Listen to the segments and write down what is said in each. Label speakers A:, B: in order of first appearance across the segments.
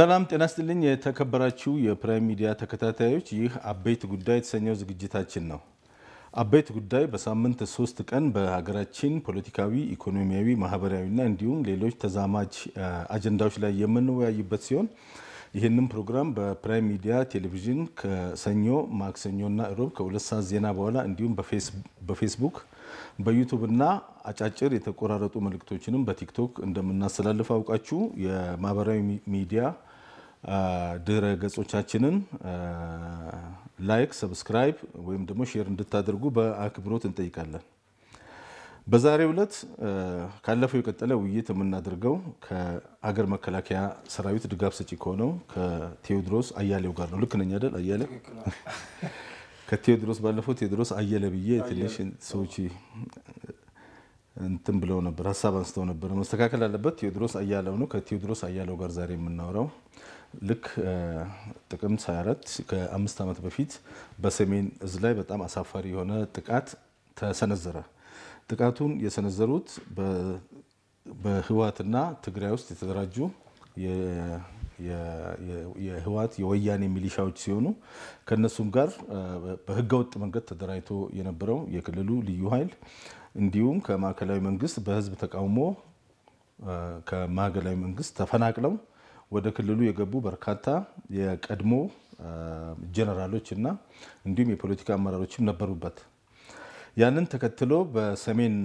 A: ሰላም ጤና ይስጥልኝ የተከበራችሁ የፕራይም ሚዲያ ተከታታዮች ይህ አበይት ጉዳይ የተሰኘው ዝግጅታችን ነው። አበይት ጉዳይ በሳምንት 3 ቀን በሀገራችን ፖለቲካዊ፣ ኢኮኖሚያዊ፣ ማህበራዊና እንዲሁም ሌሎች ተዛማጅ አጀንዳዎች ላይ የምንወያይበት ሲሆን ይህንን ፕሮግራም በፕራይም ሚዲያ ቴሌቪዥን ከሰኞ ማክሰኞና ሮብ ከ2 ሰዓት ዜና በኋላ እንዲሁም በፌስቡክ በዩቲዩብ እና አጫጭር የተቆራረጡ መልእክቶችንም በቲክቶክ እንደምናስተላልፍ አውቃችሁ የማህበራዊ ሚዲያ ድረ ገጾቻችንን ላይክ ሰብስክራይብ ወይም ደግሞ ሼር እንድታደርጉ በአክብሮት እንጠይቃለን። በዛሬው ዕለት ካለፈው የቀጠለ ውይይት የምናደርገው ከሀገር መከላከያ ሰራዊት ድጋፍ ሰጪ ከሆነው ከቴዎድሮስ አያሌው ጋር ነው። ልክ ነኝ አይደል? አያሌው ከቴዎድሮስ ባለፈው ቴዎድሮስ አየለ ብዬ ትንሽ ሰዎች እንትን ብለው ነበር፣ ሐሳብ አንስተው ነበር። መስተካከል አለበት። ቴዎድሮስ አያሌው ነው። ከቴዎድሮስ አያሌው ጋር ዛሬ የምናወራው ልክ ጥቅምት 24 ከ5 ዓመት በፊት በሰሜን እዝ ላይ በጣም አሳፋሪ የሆነ ጥቃት ተሰነዘረ። ጥቃቱን የሰነዘሩት በህዋትና ትግራይ ውስጥ የተደራጁ የህዋት የወያኔ ሚሊሻዎች ሲሆኑ ከነሱም ጋር በህገወጥ መንገድ ተደራጅቶ የነበረው የክልሉ ልዩ ኃይል እንዲሁም ከማዕከላዊ መንግስት በህዝብ ተቃውሞ ከማዕከላዊ መንግስት ተፈናቅለው ወደ ክልሉ የገቡ በርካታ የቀድሞ ጀነራሎችና እንዲሁም የፖለቲካ አመራሮችም ነበሩበት። ያንን ተከትሎ በሰሜን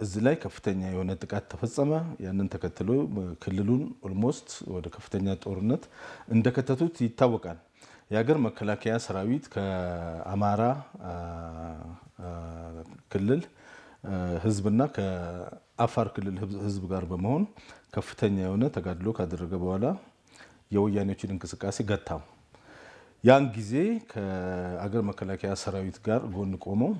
A: እዝ ላይ ከፍተኛ የሆነ ጥቃት ተፈጸመ። ያንን ተከትሎ ክልሉን ኦልሞስት ወደ ከፍተኛ ጦርነት እንደከተቱት ይታወቃል። የሀገር መከላከያ ሰራዊት ከአማራ ክልል ህዝብና ከአፋር ክልል ህዝብ ጋር በመሆን ከፍተኛ የሆነ ተጋድሎ ካደረገ በኋላ የወያኔዎችን እንቅስቃሴ ገታው። ያን ጊዜ ከሀገር መከላከያ ሰራዊት ጋር ጎን ቆመው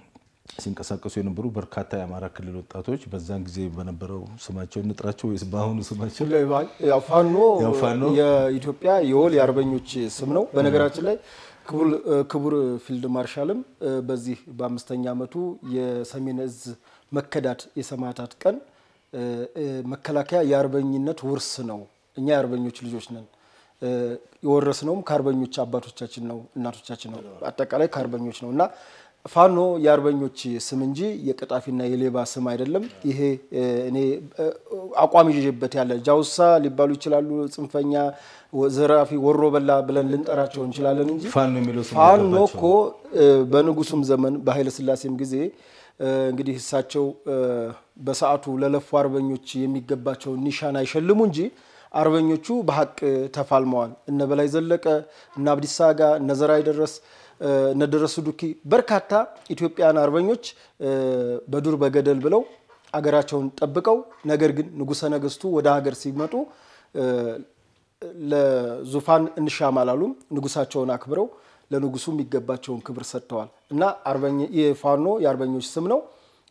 A: ሲንቀሳቀሱ የነበሩ በርካታ የአማራ ክልል ወጣቶች በዛን ጊዜ በነበረው ስማቸው እንጥራቸው ወይስ በአሁኑ ስማቸው
B: ፋኖ የኢትዮጵያ የወል የአርበኞች ስም ነው። በነገራችን ላይ ክቡር ፊልድ ማርሻልም በዚህ በ5ኛ ዓመቱ የሰሜን እዝ መከዳት የሰማዕታት ቀን መከላከያ የአርበኝነት ውርስ ነው፣ እኛ የአርበኞች ልጆች ነን፣ የወረስነውም ከአርበኞች አባቶቻችን ነው እናቶቻችን ነው፣ አጠቃላይ ከአርበኞች ነውና ፋኖ የአርበኞች ስም እንጂ የቀጣፊና የሌባ ስም አይደለም። ይሄ እኔ አቋም ይዤበት ያለ ጃውሳ ሊባሉ ይችላሉ፣ ጽንፈኛ፣ ዘራፊ፣ ወሮበላ ብለን ልንጠራቸው እንችላለን እንጂ ፋኖ እኮ በንጉሱም ዘመን በኃይለ ሥላሴም ጊዜ እንግዲህ እሳቸው በሰዓቱ ለለፉ አርበኞች የሚገባቸው ኒሻን አይሸልሙ እንጂ አርበኞቹ በሐቅ ተፋልመዋል። እነ በላይ ዘለቀ፣ እነ አብዲሳ አጋ፣ እነ ዘራይ ደረስ፣ እነ ደረሱ ዱኪ በርካታ ኢትዮጵያን አርበኞች በዱር በገደል ብለው አገራቸውን ጠብቀው ነገር ግን ንጉሰ ነገስቱ ወደ ሀገር ሲመጡ ለዙፋን እንሻማላሉ ንጉሳቸውን አክብረው ለንጉሱ የሚገባቸውን ክብር ሰጥተዋል። እና አርበኛ የፋኖ የአርበኞች ስም ነው።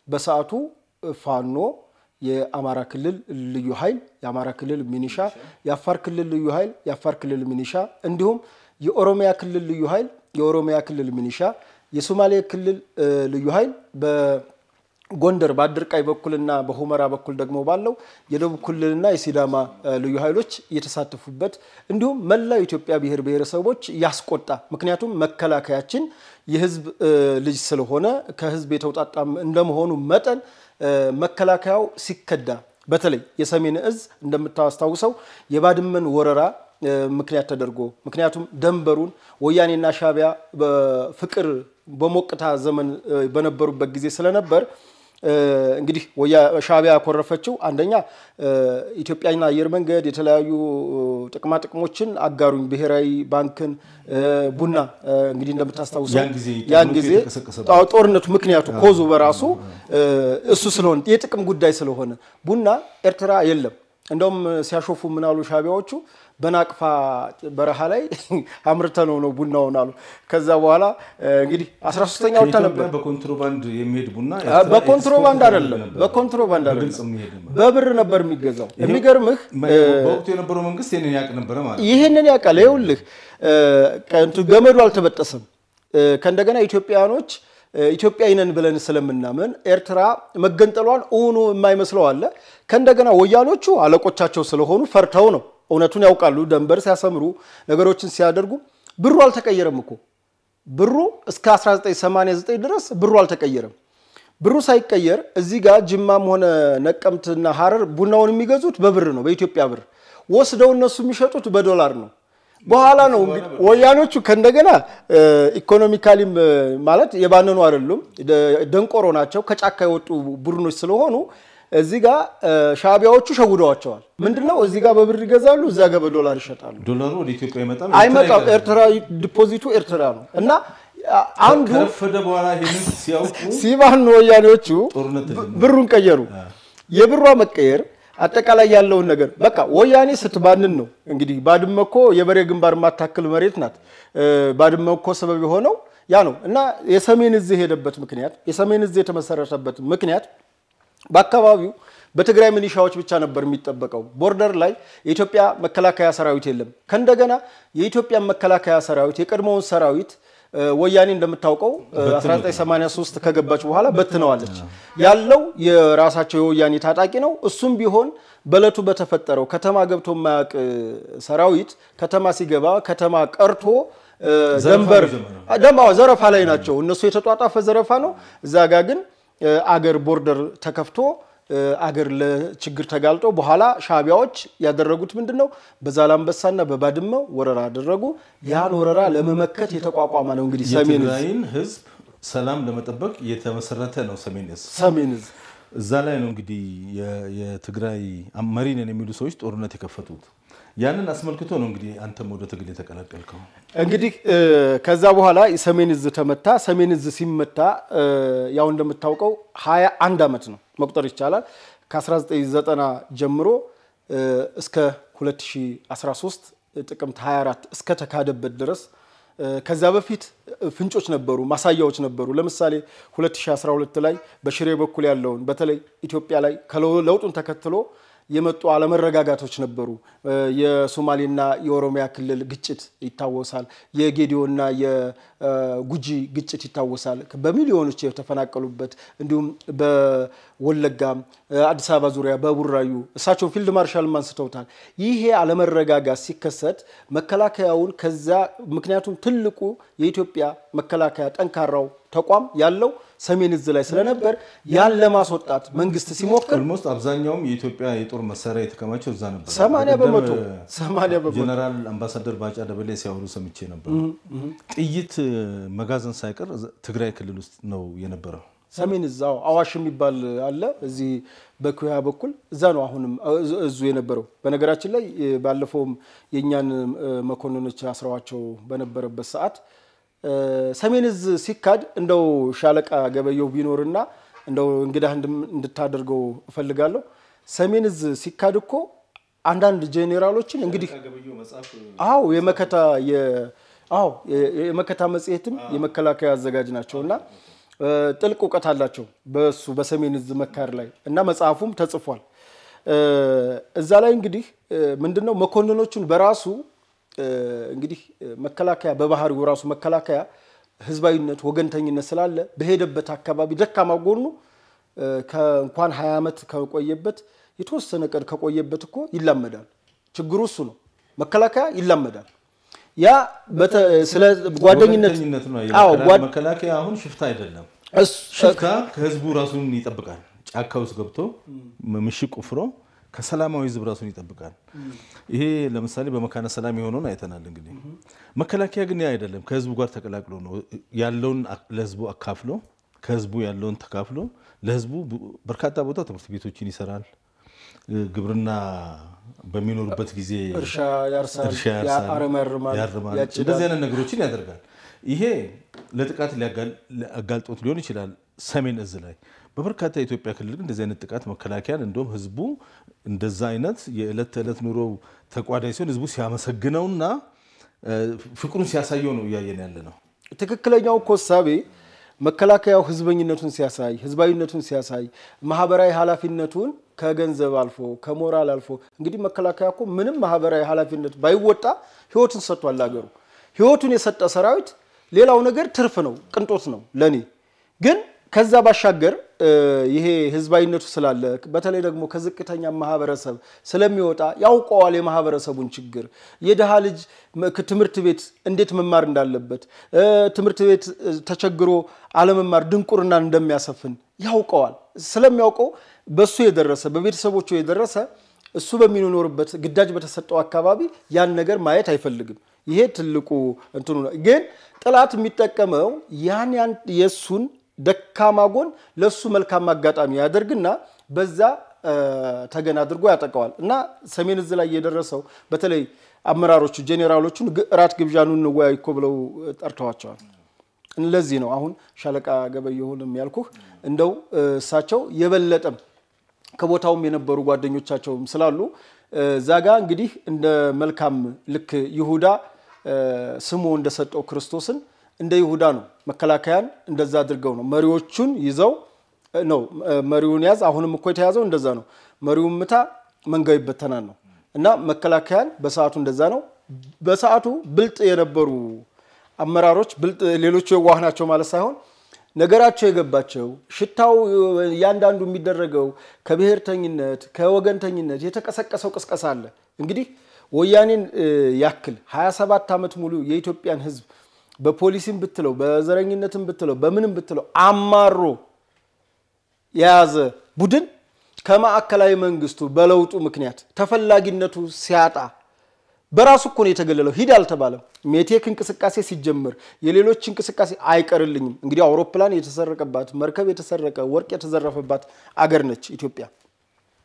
B: በሰዓቱ ፋኖ የአማራ ክልል ልዩ ኃይል፣ የአማራ ክልል ሚኒሻ፣ የአፋር ክልል ልዩ ኃይል፣ የአፋር ክልል ሚኒሻ እንዲሁም የኦሮሚያ ክልል ልዩ ኃይል፣ የኦሮሚያ ክልል ሚኒሻ፣ የሶማሌ ክልል ልዩ ኃይል በጎንደር በአድርቃይ በኩልና በሁመራ በኩል ደግሞ ባለው የደቡብ ክልልና የሲዳማ ልዩ ኃይሎች የተሳተፉበት እንዲሁም መላው ኢትዮጵያ ብሔር ብሔረሰቦች ያስቆጣ። ምክንያቱም መከላከያችን የህዝብ ልጅ ስለሆነ ከህዝብ የተውጣጣ እንደመሆኑ መጠን መከላከያው ሲከዳ በተለይ የሰሜን እዝ እንደምታስታውሰው የባድመን ወረራ ምክንያት ተደርጎ ምክንያቱም ደንበሩን ወያኔና ሻቢያ በፍቅር በሞቅታ ዘመን በነበሩበት ጊዜ ስለነበር እንግዲህ ሻቢያ ያኮረፈችው አንደኛ ኢትዮጵያና አየር መንገድ የተለያዩ ጥቅማ ጥቅሞችን አጋሩኝ ብሔራዊ ባንክን ቡና እንግዲህ እንደምታስታውሰው ያን ጊዜ ጦርነቱ ምክንያቱ ኮዙ በራሱ እሱ ስለሆነ የጥቅም ጉዳይ ስለሆነ ቡና ኤርትራ የለም። እንደውም ሲያሾፉ ምናሉ ሻቢያዎቹ በናቅፋ በረሃ ላይ አምርተነው ነው ቡናውን አሉ። ከዛ በኋላ እንግዲ 13ኛው ወጣ ነበር።
A: በኮንትሮባንድ የሚሄድ ቡና
B: በኮንትሮባንድ አይደለም፣ በኮንትሮባንድ አይደለም፣ በብር ነበር የሚገዛው። የሚገርምህ
A: በወቅቱ የነበረው መንግስት ይሄንን ያቅ ነበር ማለት
B: ይሄንን ያቃለ ይውልህ ከንቱ ገመዱ አልተበጠሰም። ከእንደገና ኢትዮጵያኖች ኢትዮጵያዊነን ብለን ስለምናምን ኤርትራ መገንጠሏን ኡኑ የማይመስለው አለ። ከእንደገና ወያኖቹ አለቆቻቸው ስለሆኑ ፈርተው ነው እውነቱን ያውቃሉ ደንበር ሲያሰምሩ ነገሮችን ሲያደርጉ ብሩ አልተቀየረም እኮ ብሩ እስከ 1989 ድረስ ብሩ አልተቀየረም ብሩ ሳይቀየር እዚህ ጋር ጅማም ሆነ ነቀምትና ሐረር ቡናውን የሚገዙት በብር ነው በኢትዮጵያ ብር ወስደው እነሱ የሚሸጡት በዶላር ነው በኋላ ነው ወያኖቹ ከእንደገና ኢኮኖሚካሊም ማለት የባነኑ አይደሉም ደንቆሮ ናቸው ከጫካ የወጡ ቡድኖች ስለሆኑ እዚህ ጋር ሻቢያዎቹ ሸጉደዋቸዋል ምንድነው እዚህ ጋር በብር ይገዛሉ እዛ ጋር በዶላር ይሸጣሉ
A: ዶላሩ ወደ ኢትዮጵያ
B: አይመጣም ኤርትራ ዲፖዚቱ ኤርትራ ነው እና አንዱ
A: ከረፈደ በኋላ ይሄን ሲያውቁ
B: ሲባን ወያኔዎቹ ብሩን ቀየሩ የብሯ መቀየር አጠቃላይ ያለውን ነገር በቃ ወያኔ ስትባንን ነው እንግዲህ ባድመኮ የበሬ ግንባር ማታከል መሬት ናት ባድመኮ ሰበብ የሆነው ያ ነው እና የሰሜን እዝ ሄደበት ምክንያት የሰሜን እዝ የተመሰረተበት ምክንያት በአካባቢው በትግራይ ሚሊሻዎች ብቻ ነበር የሚጠበቀው ቦርደር ላይ የኢትዮጵያ መከላከያ ሰራዊት የለም ከእንደገና የኢትዮጵያ መከላከያ ሰራዊት የቀድሞውን ሰራዊት ወያኔ እንደምታውቀው 1983 ከገባች በኋላ በትነዋለች ያለው የራሳቸው የወያኔ ታጣቂ ነው እሱም ቢሆን በለቱ በተፈጠረው ከተማ ገብቶ ማያቅ ሰራዊት ከተማ ሲገባ ከተማ ቀርቶ ደንበር ደማው ዘረፋ ላይ ናቸው እነሱ የተጧጣፈ ዘረፋ ነው እዛ ጋር ግን አገር ቦርደር ተከፍቶ አገር ለችግር ተጋልጦ በኋላ ሻቢያዎች ያደረጉት ምንድነው በዛላምበሳና በባድመው ወረራ አደረጉ ያን ወረራ ለመመከት የተቋቋመ ነው እንግዲህ ሰሜን
A: ህዝብ ሰላም ለመጠበቅ የተመሰረተ ነው ሰሜን
B: እዝ
A: እዛ ላይ ነው እንግዲህ የትግራይ አመሪ ነን የሚሉ ሰዎች ጦርነት የከፈቱት ያንን አስመልክቶ ነው እንግዲህ አንተም ወደ ትግል የተቀላቀልከው
B: እንግዲህ ከዛ በኋላ ሰሜን እዝ ተመታ ሰሜን እዝ ሲመታ ያው እንደምታውቀው 21 አመት ነው መቁጠር ይቻላል ከ1990 ጀምሮ እስከ 2013 ጥቅምት 24 እስከ ተካደበት ድረስ ከዛ በፊት ፍንጮች ነበሩ ማሳያዎች ነበሩ ለምሳሌ 2012 ላይ በሽሬ በኩል ያለውን በተለይ ኢትዮጵያ ላይ ከለውጡን ተከትሎ የመጡ አለመረጋጋቶች ነበሩ የሶማሊና የኦሮሚያ ክልል ግጭት ይታወሳል የጌዲዮና የጉጂ ግጭት ይታወሳል በሚሊዮኖች የተፈናቀሉበት እንዲሁም በወለጋ አዲስ አበባ ዙሪያ በቡራዩ እሳቸው ፊልድ ማርሻል ማንስተውታል ይሄ አለመረጋጋት ሲከሰት መከላከያውን ከዛ ምክንያቱም ትልቁ የኢትዮጵያ መከላከያ ጠንካራው ተቋም ያለው ሰሜን እዝ ላይ ስለነበር ያን ለማስወጣት መንግስት ሲሞክር
A: ኦልሞስት አብዛኛው የኢትዮጵያ የጦር መሳሪያ የተከማቸው እዛ ነበር
B: 80%
A: ጀነራል አምባሳደር ባጫ ደበሌ ሲያወሩ ሰምቼ ነበር ጥይት መጋዘን ሳይቀር ትግራይ ክልል ውስጥ ነው የነበረው
B: ሰሜን እዛው አዋሽ የሚባል አለ እዚህ በኩያ በኩል እዛ ነው አሁንም እዙ የነበረው በነገራችን ላይ ባለፈው የኛን መኮንኖች አስራዋቸው በነበረበት ሰዓት ሰሜን እዝ ሲካድ እንደው ሻለቃ ገበየው ቢኖርና እንደው እንግዳ እንድታደርገው ፈልጋለሁ ሰሜን እዝ ሲካድ እኮ አንዳንድ ጄኔራሎችን እንግዲህ አው የመከታ መጽሔትም የመከላከያ አዘጋጅ ናቸውና ጥልቅ ዕውቀት አላቸው በሱ በሰሜን እዝ መካር ላይ እና መጽሐፉም ተጽፏል እዛ ላይ እንግዲህ ምንድነው መኮንኖቹን በራሱ እንግዲህ መከላከያ በባህሪው ራሱ መከላከያ ህዝባዊነት ወገንተኝነት ስላለ በሄደበት አካባቢ ደካማ ጎኑ ከእንኳን 20 አመት ከቆየበት የተወሰነ ቀን ከቆየበት እኮ ይላመዳል ችግሩ እሱ ነው መከላከያ ይላመዳል ያ ስለ ጓደኝነት
A: ነው መከላከያ አሁን ሽፍታ አይደለም ሽፍታ ከህዝቡ ራሱን ይጠብቃል ጫካ ውስጥ ገብቶ ምሽቅ ቆፍሮ ከሰላማዊ ህዝብ ራሱን ይጠብቃል ይሄ ለምሳሌ በመካነ ሰላም የሆነውን አይተናል እንግዲህ መከላከያ ግን ያ አይደለም ከህዝቡ ጋር ተቀላቅሎ ነው ያለውን ለህዝቡ አካፍሎ ከህዝቡ ያለውን ተካፍሎ ለህዝቡ በርካታ ቦታ ትምህርት ቤቶችን ይሰራል ግብርና በሚኖርበት ጊዜ
B: እርሻ ያርሳል ያርማል
A: እንደዚህ አይነት ነገሮችን ያደርጋል ይሄ ለጥቃት ሊያጋልጦት ሊሆን ይችላል ሰሜን እዝ ላይ በበርካታ የኢትዮጵያ ክልል እንደዚህ አይነት ጥቃት መከላከያን እንደውም ህዝቡ እንደዛ አይነት የዕለት ተዕለት ኑሮ ተቋዳይ ሲሆን ህዝቡ ሲያመሰግነውና ፍቅሩን ሲያሳየው ነው ያየን ያለ ነው
B: ትክክለኛው ኮሳቤ መከላከያው ህዝበኝነቱን ሲያሳይ ህዝባዊነቱን ሲያሳይ ማህበራዊ ኃላፊነቱን ከገንዘብ አልፎ ከሞራል አልፎ እንግዲህ መከላከያ እኮ ምንም ማህበራዊ ኃላፊነት ባይወጣ ህይወቱን ሰጥቷል አገሩ ህይወቱን የሰጠ ሰራዊት ሌላው ነገር ትርፍ ነው ቅንጦት ነው ለኔ ግን ከዛ ባሻገር ይሄ ህዝባዊነቱ ስላለ በተለይ ደግሞ ከዝቅተኛ ማህበረሰብ ስለሚወጣ ያውቀዋል የማህበረሰቡን ችግር የደሃ ልጅ ትምህርት ቤት እንዴት መማር እንዳለበት ትምህርት ቤት ተቸግሮ አለመማር ድንቁርና እንደሚያሰፍን ያውቀዋል ስለሚያውቀው በሱ የደረሰ በቤተሰቦቹ የደረሰ እሱ በሚኖርበት ግዳጅ በተሰጠው አካባቢ ያን ነገር ማየት አይፈልግም ይሄ ትልቁ እንትኑ ነው ግን ጥላት የሚጠቀመው ያን የሱን ደካማ ጎን ለሱ መልካም አጋጣሚ ያደርግና በዛ ተገና አድርጎ ያጠቃዋል እና ሰሜን እዝ ላይ የደረሰው በተለይ አመራሮቹ ጄኔራሎቹን ራት ግብዣኑን ነው ያይኮ ብለው ጠርተዋቸዋል ለዚህ ነው አሁን ሻለቃ ገበየሁንም ያልኩህ እንደው እሳቸው የበለጠም ከቦታውም የነበሩ ጓደኞቻቸውም ስላሉ ዛጋ እንግዲህ እንደ መልካም ልክ ይሁዳ ስሙ እንደሰጠው ክርስቶስን እንደ ይሁዳ ነው መከላከያን እንደዛ አድርገው ነው መሪዎቹን ይዘው ነው መሪውን ያዝ አሁንም እኮ የተያዘው እንደዛ ነው መሪውን ምታ መንጋው ይበተናል ነው እና መከላከያን በሰዓቱ እንደዛ ነው በሰዓቱ ብልጥ የነበሩ አመራሮች ብልጥ ሌሎች የዋህናቸው ማለት ሳይሆን ነገራቸው የገባቸው ሽታው ያንዳንዱ የሚደረገው ከብሔርተኝነት ከወገንተኝነት የተቀሰቀሰው ቅስቀሳ አለ እንግዲህ ወያኔን ያክል 27 ዓመት ሙሉ የኢትዮጵያን ህዝብ በፖሊሲም ብትለው በዘረኝነትም ብትለው በምንም ብትለው አማሮ ያዘ ቡድን ከማዕከላዊ መንግስቱ በለውጡ ምክንያት ተፈላጊነቱ ሲያጣ በራሱ እኮ ነው የተገለለው ሂድ አልተባለም ሜቴክ እንቅስቃሴ ሲጀምር የሌሎች እንቅስቃሴ አይቀርልኝም እንግዲህ አውሮፕላን የተሰረቀባት መርከብ የተሰረቀ ወርቅ የተዘረፈባት አገር ነች ኢትዮጵያ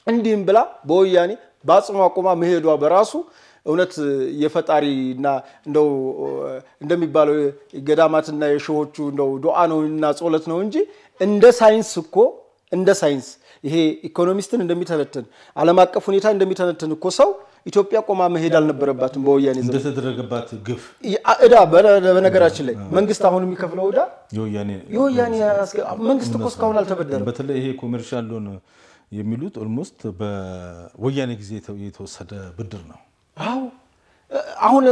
B: እንዲም ብላ በወያኔ ባጽሟ ቆማ መሄዷ በራሱ እውነት የፈጣሪና እንደው እንደሚባለው ገዳማትና የሾሆቹ እንደው ዱዓ ነውና ጾለት ነው እንጂ እንደ ሳይንስ እኮ እንደ ሳይንስ ይሄ ኢኮኖሚስትን እንደሚተነተን ዓለም አቀፍ ሁኔታ እንደሚተነተን እኮ ሰው ኢትዮጵያ ቆማ መሄድ አልነበረባትም በወያኔ ዘመን
A: እንደተደረገባት ግፍ
B: እዳ በነገራችን ላይ መንግስት አሁን የሚከፍለው እዳ የወያኔ መንግስት እኮ እስካሁን አልተበደረም
A: በተለይ ይሄ ኮመርሻል ሎን የሚሉት ኦልሞስት በወያኔ ጊዜ የተወሰደ ብድር ነው
B: አው አሁን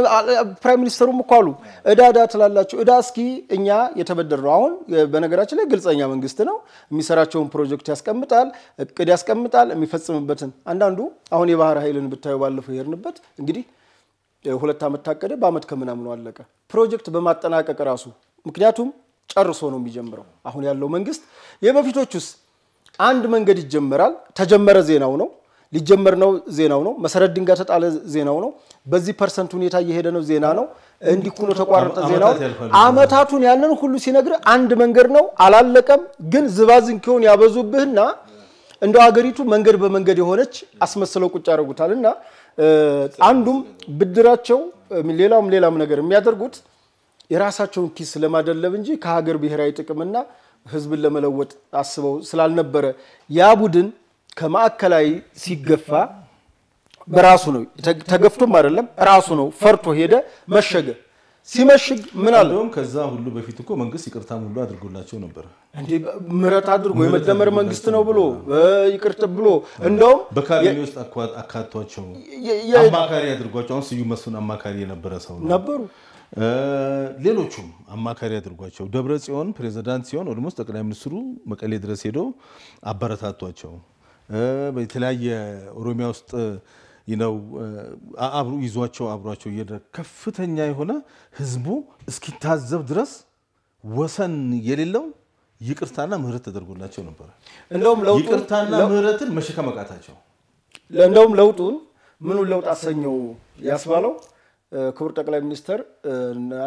B: ፕራይም ሚኒስተሩም እኮ አሉ እዳ ትላላችሁ እዳ እስኪ እኛ የተበደረው አሁን በነገራችን ላይ ግልጽኛ መንግስት ነው የሚሰራቸውን ፕሮጀክት ያስቀምጣል እቅድ ያስቀምጣል የሚፈጽምበትን አንዳንዱ አሁን የባህር ኃይልን ብታዩ ባለፈው ይርንበት እንግዲህ 2 አመት ታቀደ በአመት ከምናምን ነው አለቀ ፕሮጀክት በማጠናቀቅ ራሱ ምክንያቱም ጨርሶ ነው የሚጀምረው አሁን ያለው መንግስት የበፊቶቹስ አንድ መንገድ ይጀምራል ተጀመረ ዜናው ነው ሊጀመር ነው ዜናው ነው መሰረት ድንጋይ ተጣለ ዜናው ነው በዚህ ፐርሰንት ሁኔታ እየሄደ ነው ዜና ነው እንዲኩሎ ተቋርጠ ዜናው አመታቱን ያንን ሁሉ ሲነግር አንድ መንገድ ነው አላለቀም ግን ዝባዝንኪውን ያበዙብህና እንደው ሀገሪቱ መንገድ በመንገድ የሆነች አስመስለው ቁጭ ያረጉታልና አንዱም ብድራቸው ሌላም ነገር የሚያደርጉት የራሳቸውን ኪስ ለማደለብ እንጂ ከሀገር ብሔራዊ ጥቅምና ህዝብን ለመለወጥ አስበው ስላልነበረ ያ ቡድን ከማዕከላዊ ሲገፋ በራሱ ነው ተገፍቶም አይደለም ራሱ ነው ፈርቶ ሄደ መሸገ ሲመሽግ ምን አለ
A: ከዛ ሁሉ በፊት እኮ መንግስት ይቅርታም ሁሉ አድርጎላቸው ነበር
B: እንዴ ምረት አድርጎ የመደመር መንግስት ነው ብሎ ይቅርታ ብሎ እንደውም
A: በካቢኔ ውስጥ አካቷቸው አማካሪ አድርጓቸው አሁን ስዩ መስፍን አማካሪ የነበረ ሰው
B: ነበሩ
A: ሌሎቹም አማካሪ አድርጓቸው ደብረ ጽዮን ፕሬዝዳንት ሲሆን ኦልሞስት ጠቅላይ ሚኒስትሩ መቀሌ ድረስ ሄዶ አበረታቷቸው በተለያየ ኦሮሚያ ውስጥ ይነው አብሩ ይዟቸው አብሯቸው ከፍተኛ የሆነ ህዝቡ እስኪታዘብ ድረስ ወሰን የሌለው ይቅርታና ምህረት ተደርጎላቸው ነበር
B: እንደውም ለውጡ
A: ይቅርታና ምህረትን መሸከመቃታቸው
B: እንደውም ለውጡን ምኑ ለውጥ አሰኘው ያስባለው ክቡር ጠቅላይ ሚኒስተር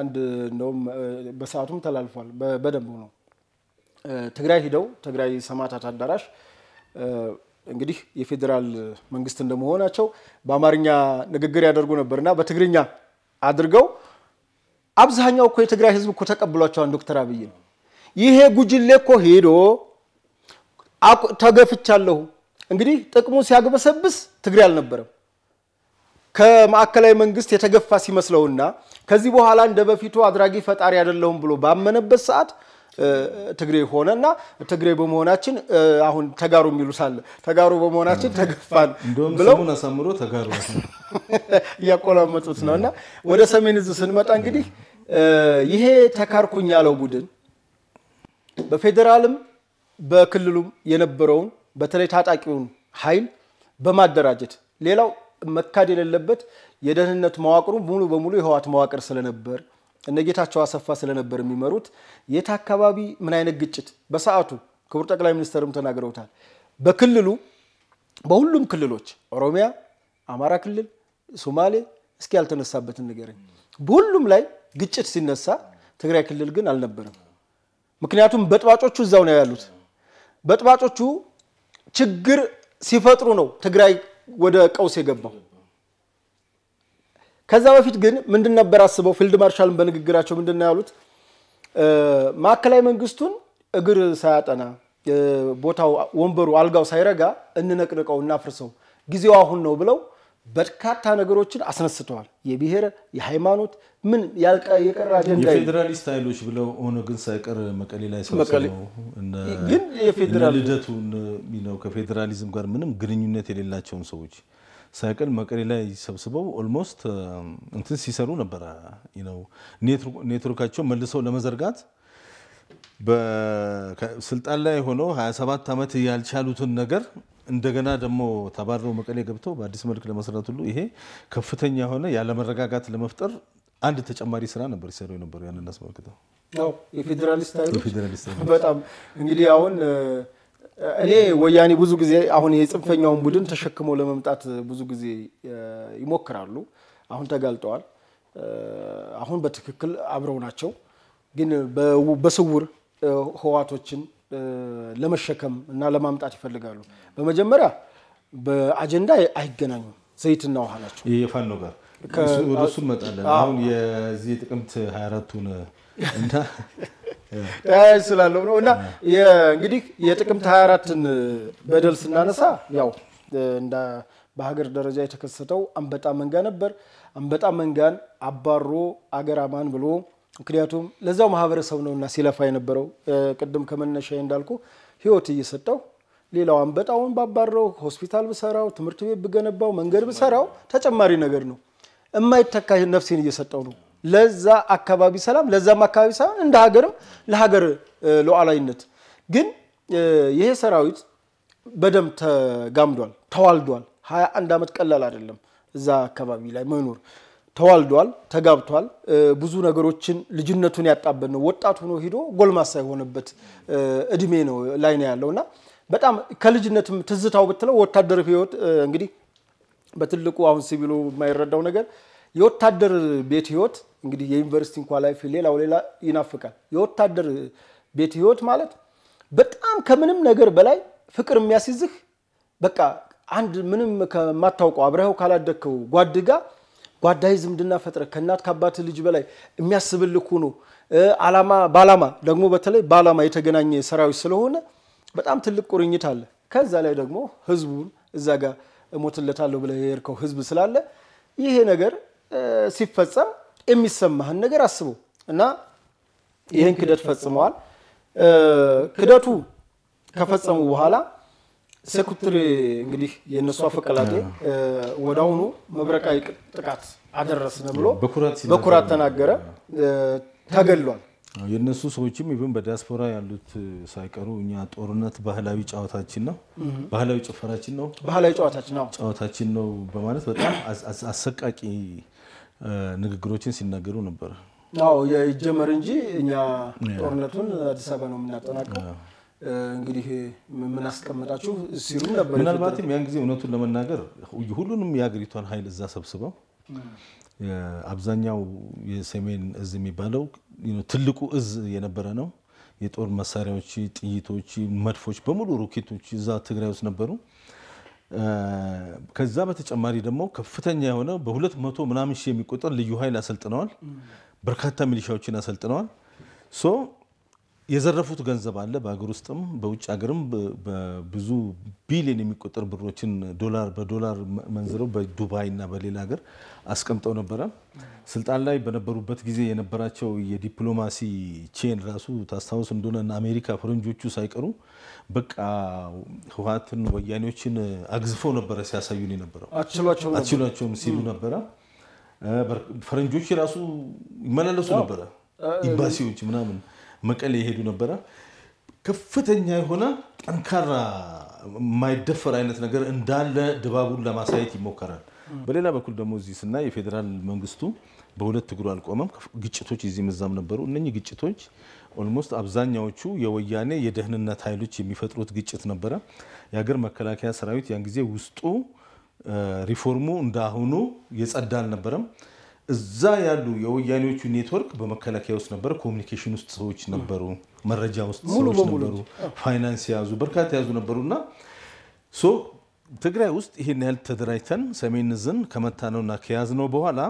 B: አንድ እንደውም በሰዓቱም ተላልፏል በደንብ ነው ትግራይ ሄደው ትግራይ ሰማዕታት አዳራሽ እንግዲህ የፌደራል መንግስት እንደመሆናቸው በአማርኛ ንግግር ያደርጉ ነበርና በትግርኛ አድርገው አብዛኛው እኮ የትግራይ ህዝብ እኮ ተቀብሏቸው ዶክተር አብይ ይሄ ጉጅሌ እኮ ሄዶ ተገፍቻለሁ እንግዲህ ጥቅሙ ሲያግበሰብስ ትግራይ አልነበረም ከማዕከላዊ መንግስት የተገፋ ሲመስለውና ከዚህ በኋላ እንደበፊቱ አድራጊ ፈጣሪ አይደለም ብሎ ባመነበት ሰዓት ትግሬ ሆነና ትግሬ በመሆናችን አሁን ተጋሩ የሚሉሳል ተጋሩ በመሆናችን ተገፋን ብለው
A: ስሙን አሳምሮ ተጋሩ
B: ያቆላመጡት ነውና ወደ ሰሜን እዝ ስንመጣ እንግዲህ ይሄ ተካርኩኝ ያለው ቡድን በፌደራልም በክልሉም የነበረውን በተለይ ታጣቂውን ኃይል በማደራጀት ሌላው መካድ የሌለበት የደህንነት መዋቅሩ ሙሉ በሙሉ የህወሓት መዋቅር ስለነበር እነጌታቸው አሰፋ ስለነበር የሚመሩት የት አካባቢ ምን አይነት ግጭት በሰዓቱ ክቡር ጠቅላይ ሚኒስትሩም ተናግረውታል በክልሉ በሁሉም ክልሎች ኦሮሚያ አማራ ክልል ሶማሌ እስኪ ያልተነሳበትን ንገረኝ በሁሉም ላይ ግጭት ሲነሳ ትግራይ ክልል ግን አልነበረም ምክንያቱም በጥባጮቹ እዛው ነው ያሉት በጥባጮቹ ችግር ሲፈጥሩ ነው ትግራይ ወደ ቀውስ የገባው ከዛ በፊት ግን ምንድን ነበር አስበው ፊልድ ማርሻልን በንግግራቸው ምንድነው ያሉት ማከላይ መንግስቱን እግር ሳያጠና ቦታው ወንበሩ አልጋው ሳይረጋ እንነቅንቀው እናፍርሰው ጊዜው አሁን ነው ብለው በርካታ ነገሮችን አስነስተዋል የብሔር የሃይማኖት ምን የቀረ አጀንዳ
A: የፌደራሊስት ኃይሎች ብለው ኦነግን ሳይቀር መቀሌ ላይ ሰብስበው
B: ግን የፌደራል
A: ልደቱ ነው ከፌደራሊዝም ጋር ምንም ግንኙነት የሌላቸውን ሰዎች ሳይቀር መቀሌ ላይ ሰብስበው ኦልሞስት እንትን ሲሰሩ ነበር ኔትወርካቸው መልሰው ለመዘርጋት በስልጣን ላይ ሆኖ 27 ዓመት ያልቻሉትን ነገር እንደገና ደግሞ ተባረው መቀሌ ገብተው በአዲስ መልክ ለመስራት ሁሉ ይሄ ከፍተኛ ሆነ ያለ መረጋጋት ለመፍጠር አንድ ተጨማሪ ስራ ነበር ይሰሩ የነበሩ ያንን አስመልክተው
B: የፌደራሊስት ኃይሎች በጣም እንግዲህ አሁን እኔ ወያኔ ብዙ ጊዜ አሁን የጽንፈኛውን ቡድን ተሸክመው ለመምጣት ብዙ ጊዜ ይሞክራሉ አሁን ተጋልጠዋል አሁን በትክክል አብረው ናቸው ግን በስውር ህዋቶችን ለመሸከም እና ለማምጣት ይፈልጋሉ በመጀመሪያ በአጀንዳ አይገናኙም ዘይትና ውሃ ናቸው
A: የፋኖ ጋር ወደሱ መጣለን አሁን የዚህ ጥቅምት 24ቱን እና
B: ስላለው ነውና እንግዲህ የጥቅምት 24ን በደል ስናነሳ ያው እንደ በሀገር ደረጃ የተከሰተው አንበጣ መንጋ ነበር አንበጣ መንጋን አባሮ አገራማን ብሎ ምክንያቱም ለዛው ማህበረሰብ ነውና ሲለፋ የነበረው ቅድም ከመነሻዬ እንዳልኩ ህይወት እየሰጠው ሌላው አንበጣውን ባባረው ሆስፒታል በሰራው ትምህርት ቤት በገነባው መንገድ በሰራው ተጨማሪ ነገር ነው እማይተካ ነፍሴን እየሰጠው ነው ለዛ አካባቢ ሰላም ለዛም አካባቢ ሰላም እንደ ሀገርም ለሀገር ሉዓላዊነት ግን ይሄ ሰራዊት በደም ተጋምዷል ተዋልዷል 21 አመት ቀላል አይደለም እዛ አካባቢ ላይ መኖር ተዋልዷል ተጋብቷል ብዙ ነገሮችን ልጅነቱን ያጣበን ነው ወጣት ሆኖ ሄዶ ጎልማሳ የሆነበት እድሜ ነው ላይ ነው ያለውና በጣም ከልጅነትም ትዝታው ብትለው ወታደር ህይወት እንግዲህ በትልቁ አሁን ሲቪሉ የማይረዳው ነገር የወታደር ቤት ህይወት እንግዲህ የዩኒቨርሲቲ እንኳን ላይፍ ሌላ ይናፍቃል የወታደር ቤት ህይወት ማለት በጣም ከምንም ነገር በላይ ፍቅር የሚያስይዝህ በቃ አንድ ምንም ከማታውቀው አብረው ካላደከው ጓድጋ ጓዳይ ዝምድና ፈጥረ ከናት ከአባት ልጅ በላይ የሚያስብልኩ ነው ባላማ ደግሞ በተለይ ባላማ የተገናኘ ሰራዊት ስለሆነ በጣም ትልቅ ቁርኝት አለ ከዛ ላይ ደግሞ ህዝቡን እዛ ጋር ሞትለታለሁ ብለ የርከው ህዝብ ስላለ ይሄ ነገር ሲፈጸም የሚሰማህን ነገር አስበው እና ይሄን ክደት ፈጽመዋል ክደቱ ከፈጸሙ በኋላ ሴኩሪቲ እንግዲህ የነሱ አፈቀላጤ ወዳውኑ መብረቃዊ ጥቃት አደረስነ ብሎ በኩራት ተናገረ ተገሏል
A: የነሱ ሰዎችም ይሁን በዲያስፖራ ያሉት ሳይቀሩ እኛ ጦርነት ባህላዊ ጨዋታችን ነው ባህላዊ ጭፈራችን ነው
B: ባህላዊ ጨዋታችን ነው
A: በማለት በጣም አሰቃቂ ንግግሮችን ሲናገሩ ነበር
B: አዎ የጀመር እንጂ እኛ ጦርነቱን አዲስ አበባ ነው የምናጠናቀው እንግዲህ ምን አስቀምጣችሁ ሲሉ ነበር
A: ምናልባትም ያን ጊዜ እውነቱን ለመናገር ሁሉንም ያገሪቷን ኃይል እዛ ሰብስበው አብዛኛው የሰሜን እዝ የሚባለው ትልቁ እዝ የነበረ ነው የጦር መሳሪያዎች ጥይቶች መድፎች በሙሉ ሮኬቶች እዛ ትግራይ ውስጥ ነበሩ ከዛ በተጨማሪ ደግሞ ከፍተኛ የሆነ በ200 ምናምን ሺህ የሚቆጠር ልዩ ኃይል አሰልጥነዋል በርካታ ሚሊሻዎችን አሰልጥነዋል የዘረፉት ገንዘብ አለ በአገር ውስጥም በውጭ ሀገርም በብዙ ቢሊዮን የሚቆጠር ብሮችን በዶላር መንዝረው በዱባይ እና በሌላ ሀገር አስቀምጠው ነበር ስልጣን ላይ በነበሩበት ጊዜ የነበራቸው የዲፕሎማሲ ቼን ራሱ ታስታውስ እንደሆነ አሜሪካ ፈረንጆቹ ሳይቀሩ በቃ ህወሓትን ወያኔዎችን አግዝፈው ነበር ሲያሳዩን የነበረው አችሏቸውም ሲሉ ነበር ፈረንጆቹ ራሱ ይመላለሱ ነበር ኢምባሲዎች ምናምን መቀሌ ይሄዱ ነበር ከፍተኛ የሆነ ጠንካራ የማይደፈር አይነት ነገር እንዳለ ድባቡን ለማሳየት ይሞከራል። በሌላ በኩል ደግሞ እዚህ ስናይ የፌደራል መንግስቱ በሁለት እግሩ አልቆመም። ግጭቶች እዚህ መዛም ነበሩ። እነኚህ ግጭቶች ኦልሞስት አብዛኛዎቹ የወያኔ የደህንነት ኃይሎች የሚፈጥሩት ግጭት ነበረ። የሀገር መከላከያ ሰራዊት ያን ጊዜ ውስጡ ሪፎርሙ እንዳሁኑ የጸዳ አልነበረም። እዛ ያሉ የወያኔዎቹ ኔትወርክ በመከላከያ ውስጥ ነበር፣ ኮሙኒኬሽን ውስጥ ሰዎች ነበሩ፣ መረጃ ውስጥ ሰዎች ነበሩ፣ ፋይናንስ ያዙ፣ በርካታ ያዙ ነበሩና ትግራይ ውስጥ ይሄን ያህል ተደራጅተን ሰሜን ዕዝን ከመታነውና ከያዝነው በኋላ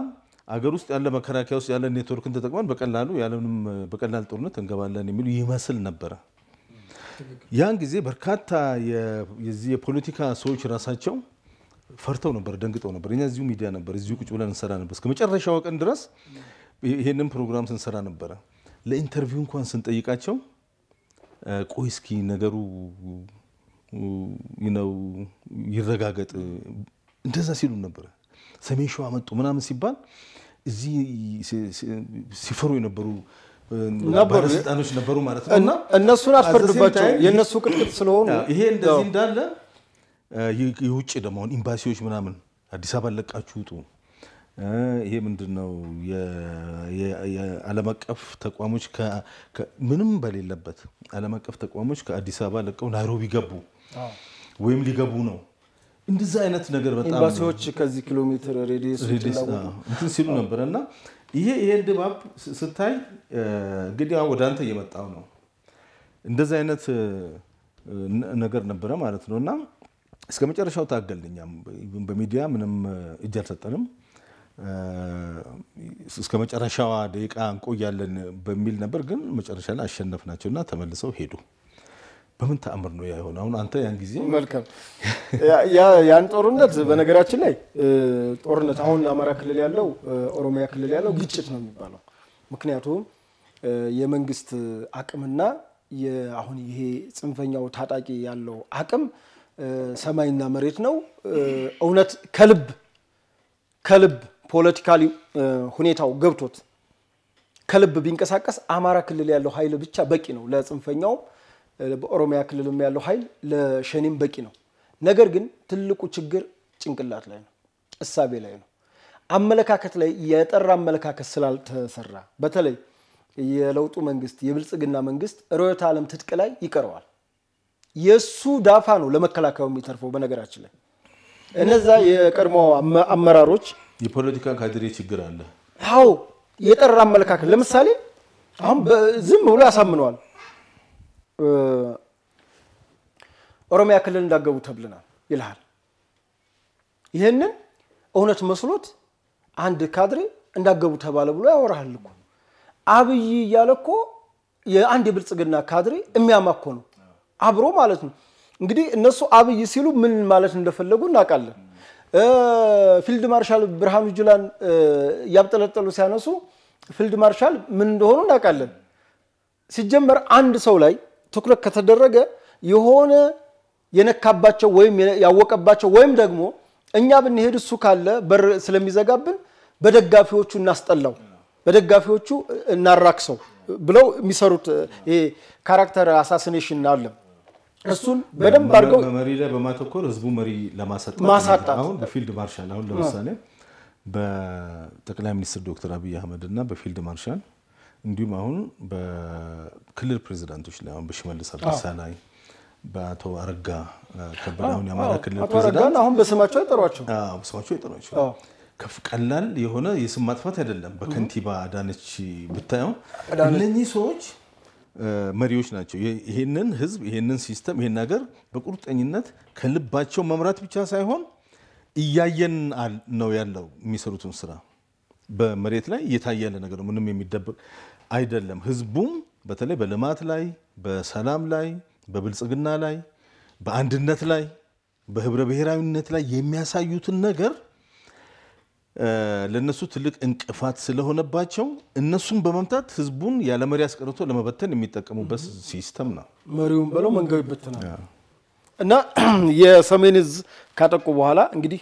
A: አገር ውስጥ ያለ መከላከያ ውስጥ ያለ ኔትወርክን ተጠቅመን በቀላሉ ያለንም በቀላል ጦርነት እንገባለን የሚሉ ይመስል ነበር። ያን ጊዜ በርካታ የዚህ የፖለቲካ ሰዎች ራሳቸው ፈርተው ነበር፣ ደንግጠው ነበር። እኛ እዚሁ ሚዲያ ነበር፣ እዚሁ ቁጭ ብለን እንሰራ ነበር። እስከ መጨረሻው ቀን ድረስ ይሄንን ፕሮግራም ስንሰራ ነበር። ለኢንተርቪው እንኳን ስንጠይቃቸው ቆይ እስኪ ነገሩ ይረጋገጥ እንደዛ ሲሉ ነበር። ሰሜን ሸዋ መጡ ምናምን ሲባል እዚህ ሲፈሩ የነበሩ ባለስልጣኖች ነበሩ ማለት ነው። እና
B: እነሱን አስፈርድባቸው የነሱ ቅጥቅጥ ስለሆኑ
A: ይሄ እንደዚህ እንዳለ የውጭ ደግሞ ኤምባሲዎች ምናምን አዲስ አበባ ለቃችሁ ውጡ፣ ይሄ ምንድነው የዓለም አቀፍ ተቋሞች ምንም በሌለበት ዓለም አቀፍ ተቋሞች ከአዲስ አበባ ለቀው ናይሮቢ ገቡ ወይም ሊገቡ ነው። እንደዛ አይነት ነገር በጣም
B: ኤምባሲዎች ከዚህ ኪሎ ሜትር ሬዲየስ
A: እንትን ሲሉ ነበርና ይሄ ድባብ ስታይ እንግዲህ ወደ አንተ እየመጣው ነው። እንደዛ አይነት ነገር ነበረ ማለት ነውና እስከ መጨረሻው ታገልኛም በሚዲያ ምንም እጅ አልሰጠንም። እስከ መጨረሻው ደቂቃ እንቆያለን በሚል ነበር፣ ግን መጨረሻ ላይ አሸነፍናቸውና ተመልሰው ሄዱ። በምን ተአምር ነው ያይሆን? አሁን አንተ ያን ጊዜ
B: መልካም ያን ጦርነት በነገራችን ላይ ጦርነት አሁን አማራ ክልል ያለው ኦሮሚያ ክልል ያለው ግጭት ነው የሚባለው። ምክንያቱም የመንግስት አቅምና አሁን ይሄ ጽንፈኛው ታጣቂ ያለው አቅም ሰማይና መሬት ነው። እውነት ከልብ ፖለቲካሊ ሁኔታው ገብቶት ከልብ ቢንቀሳቀስ አማራ ክልል ያለው ኃይል ብቻ በቂ ነው ለጽንፈኛው። በኦሮሚያ ክልልም ያለው ኃይል ለሸኔም በቂ ነው። ነገር ግን ትልቁ ችግር ጭንቅላት ላይ ነው፣ እሳቤ ላይ ነው፣ አመለካከት ላይ የጠራ አመለካከት ስላልተሰራ በተለይ የለውጡ መንግስት የብልጽግና መንግስት ርዕዮተ ዓለም ትጥቅ ላይ ይቀረዋል። የሱ ዳፋ ነው ለመከላከያው የሚተርፈው። በነገራችን ላይ እነዛ የቀድሞ አመራሮች
A: የፖለቲካ ካድሬ ችግር አለ።
B: አዎ የጠራ አመለካከት ለምሳሌ አሁን ዝም ብሎ ያሳምነዋል። ኦሮሚያ ክልል እንዳገቡ ተብለናል ይልሃል። ይሄንን እውነት መስሎት አንድ ካድሬ እንዳገቡ ተባለ ብሎ ያወራሃል እኮ። አብይ ያለኮ የአንድ የብልጽግና ካድሬ የሚያማኮ ነው አብሮ ማለት ነው። እንግዲህ እነሱ አብይ ሲሉ ምን ማለት እንደፈለጉ እናውቃለን። ፊልድ ማርሻል ብርሃኑ ጁላን ያብጠለጠሉ ሲያነሱ ፊልድ ማርሻል ምን እንደሆኑ እናውቃለን። ሲጀመር አንድ ሰው ላይ ትኩረት ከተደረገ የሆነ የነካባቸው ወይም ያወቀባቸው ወይም ደግሞ እኛ ብንሄድ እሱ ካለ በር ስለሚዘጋብን በደጋፊዎቹ እናስጠላው፣ በደጋፊዎቹ እናራክሰው ብለው የሚሰሩት ይሄ ካራክተር አሳሲኔሽን አለ። እሱን በደንብ አድርገው
A: መሪ ላይ በማተኮር ህዝቡ መሪ ለማሳጣት አሁን በፊልድ ማርሻል አሁን ለምሳሌ በጠቅላይ ሚኒስትር ዶክተር አብይ አህመድ እና በፊልድ ማርሻል እንዲሁም አሁን በክልል ፕሬዝዳንቶች ላይ አሁን በሽመልስ አብዲሳ ላይ በአቶ አረጋ ከበዳውን የአማራ ክልል ፕሬዝዳንት
B: አሁን በስማቸው አይጠሯቸው።
A: በስማቸው አይጠሯቸው። ቀላል የሆነ የስም ማጥፋት አይደለም። በከንቲባ አዳነች ብታየው እነኚህ ሰዎች መሪዎች ናቸው። ይሄንን ህዝብ ይሄንን ሲስተም ይሄን ነገር በቁርጠኝነት ከልባቸው መምራት ብቻ ሳይሆን እያየን ነው ያለው የሚሰሩትን ስራ በመሬት ላይ እየታያለ ነገር ነው። ምንም የሚደበቅ አይደለም። ህዝቡም በተለይ በልማት ላይ፣ በሰላም ላይ፣ በብልጽግና ላይ፣ በአንድነት ላይ፣ በህብረ ብሔራዊነት ላይ የሚያሳዩትን ነገር ለነሱ ትልቅ እንቅፋት ስለሆነባቸው እነሱን በመምታት ህዝቡን ያለ መሪ አስቀርቶ ለመበተን የሚጠቀሙበት ሲስተም ነው።
B: መሪውን በለው መንገው ይበተናል። እና የሰሜን ዕዝ ካጠቁ በኋላ እንግዲህ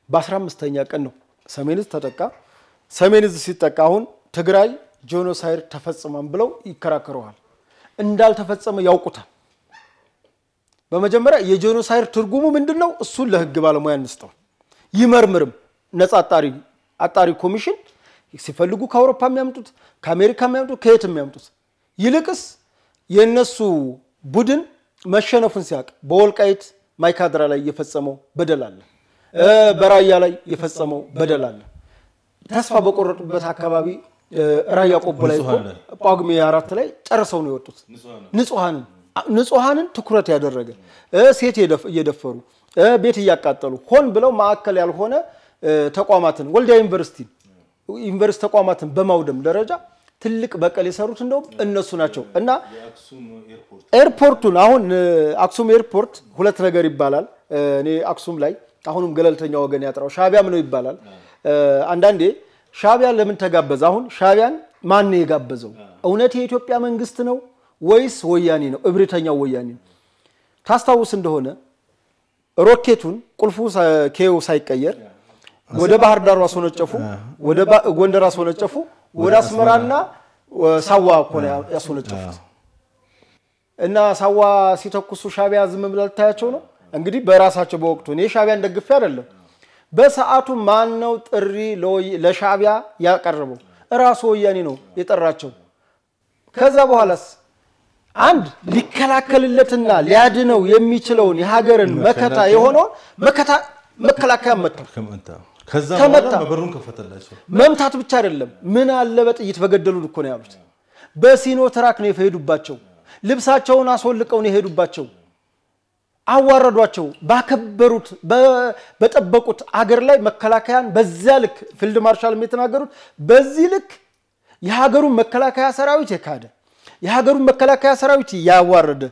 B: በ15ኛ ቀን ነው ሰሜን ዕዝ ተጠቃ። ሰሜን ዕዝ ሲጠቃ አሁን ትግራይ ጄኖሳይድ ተፈጽሟል ብለው ይከራከሩዋል። እንዳልተፈጸመ ያውቁታል። በመጀመሪያ የጄኖሳይድ ትርጉሙ ምንድነው እሱን ለህግ ባለሙያ እንስጠው ይመርምርም ነፃ አጣሪ ኮሚሽን ሲፈልጉ ከአውሮፓ የሚያምጡት ከአሜሪካ የሚያምጡት ከየት የሚያምጡት ይልቅስ የነሱ ቡድን መሸነፉን ሲያቅ በወልቃይት ማይካድራ ላይ የፈጸመው በደል አለ በራያ ላይ የፈጸመው በደል አለ ተስፋ በቆረጡበት አካባቢ ራያ ቆቦ ላይ ጳጉሜ 4 ላይ ጨርሰው ነው የወጡት ንጹሃንን ትኩረት ያደረገ ሴት እየደፈሩ ቤት ያቃጠሉ ሆን ብለው ማዕከል ያልሆነ ተቋማትን ወልዲያ ዩኒቨርሲቲ ተቋማትን በማውደም ደረጃ ትልቅ በቀል የሰሩት እንደው እነሱ ናቸው እና ኤርፖርቱን አሁን አክሱም ኤርፖርት ሁለት ነገር ይባላል እኔ አክሱም ላይ አሁንም ገለልተኛ ወገን ያጥራው ሻቢያም ነው ይባላል አንዳንዴ ሻቢያ ለምን ተጋበዘ አሁን ሻቢያን ማን ነው የጋበዘው እውነት የኢትዮጵያ መንግስት ነው ወይስ ወያኔ ነው እብሪተኛው ወያኔ ታስታውስ እንደሆነ ሮኬቱን ቁልፉ ኬው ሳይቀየር ወደ ባህር ዳር ዋሶነጨፉ ወደ ጎንደር ዋሶነጨፉ ወደ አስመራና ሳዋ ኮነ ያሶነጨፉት እና ሳዋ ሲተኩሱ ሻቢያ ዝም ብለው ታያቸው ነው እንግዲህ በራሳቸው በወቅቱ ነው ሻቢያን ደግፍ አይደለም በሰዓቱ ማን ነው ጥሪ ለሻቢያ ያቀርበው ራሱ ወያኔ ነው የጠራቸው ከዛ በኋላስ አንድ ሊከላከልለትና ሊያድነው የሚችለውን የሀገርን መከታ የሆነው መከላከያ መጣ
A: ከዛ በኋላ በሩን ከፈተላቸው
B: መምታት ብቻ አይደለም ምን አለ በጥይት በገደሉን እኮ ነው ያሉት በሲኖ ትራክ ነው የፈሄዱባቸው ልብሳቸውን አስወልቀው ነው የሄዱባቸው አዋረዷቸው ባከበሩት በጠበቁት አገር ላይ መከላከያን በዛ ልክ ፊልድ ማርሻል የተናገሩት በዚህ ልክ የሀገሩን መከላከያ ሰራዊት የካደ የሀገሩን መከላከያ ሰራዊት ያዋረደ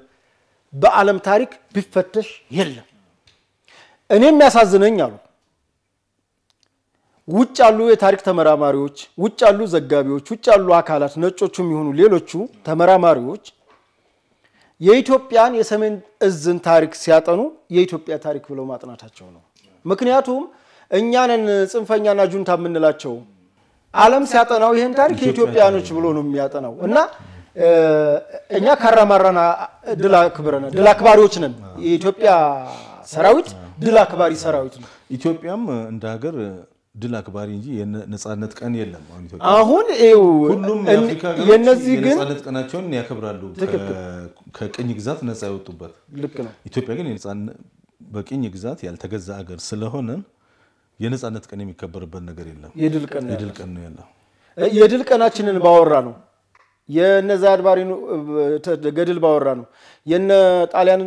B: በዓለም ታሪክ ቢፈተሽ የለም እኔም ያሳዝነኝ አሉ ውጭ ያሉ የታሪክ ተመራማሪዎች ውጭ ያሉ ዘጋቢዎች ውጭ ያሉ አካላት ነጮቹም ይሁኑ ሌሎቹ ተመራማሪዎች የኢትዮጵያን የሰሜን እዝን ታሪክ ሲያጠኑ የኢትዮጵያ ታሪክ ብለው ማጥናታቸው ነው ምክንያቱም እኛንን ጽንፈኛና ጁንታ ምንላቸው ዓለም ሲያጠናው ይሄን ታሪክ የኢትዮጵያኖች ብሎ ነው የሚያጠናው እና እኛ ካራማራና ድል አክባሪዎች ነን የኢትዮጵያ ሰራዊት ድል አክባሪ ሰራዊት ነው
A: ኢትዮጵያም እንደ ሀገር ድል አክባሪ እንጂ የነጻነት ቀን የለም
B: አሁን
A: ሁሉም የአፍሪካ የነዚህ ግን ነጻነት ቀናቸውን ያከብራሉ ከቅኝ ግዛት ነጻ ያወጡበት
B: ልክ ነው
A: ኢትዮጵያ ግን የነጻነት በቅኝ ግዛት ያልተገዛ ሀገር ስለሆነ የነጻነት ቀን የሚከበርበት ነገር የለም
B: የድል ቀን
A: ነው ያለው
B: የድል ቀናችንን ባወራ ነው የነዛ አድባሪኑ ገድል ባወራ ነው የነ ጣሊያን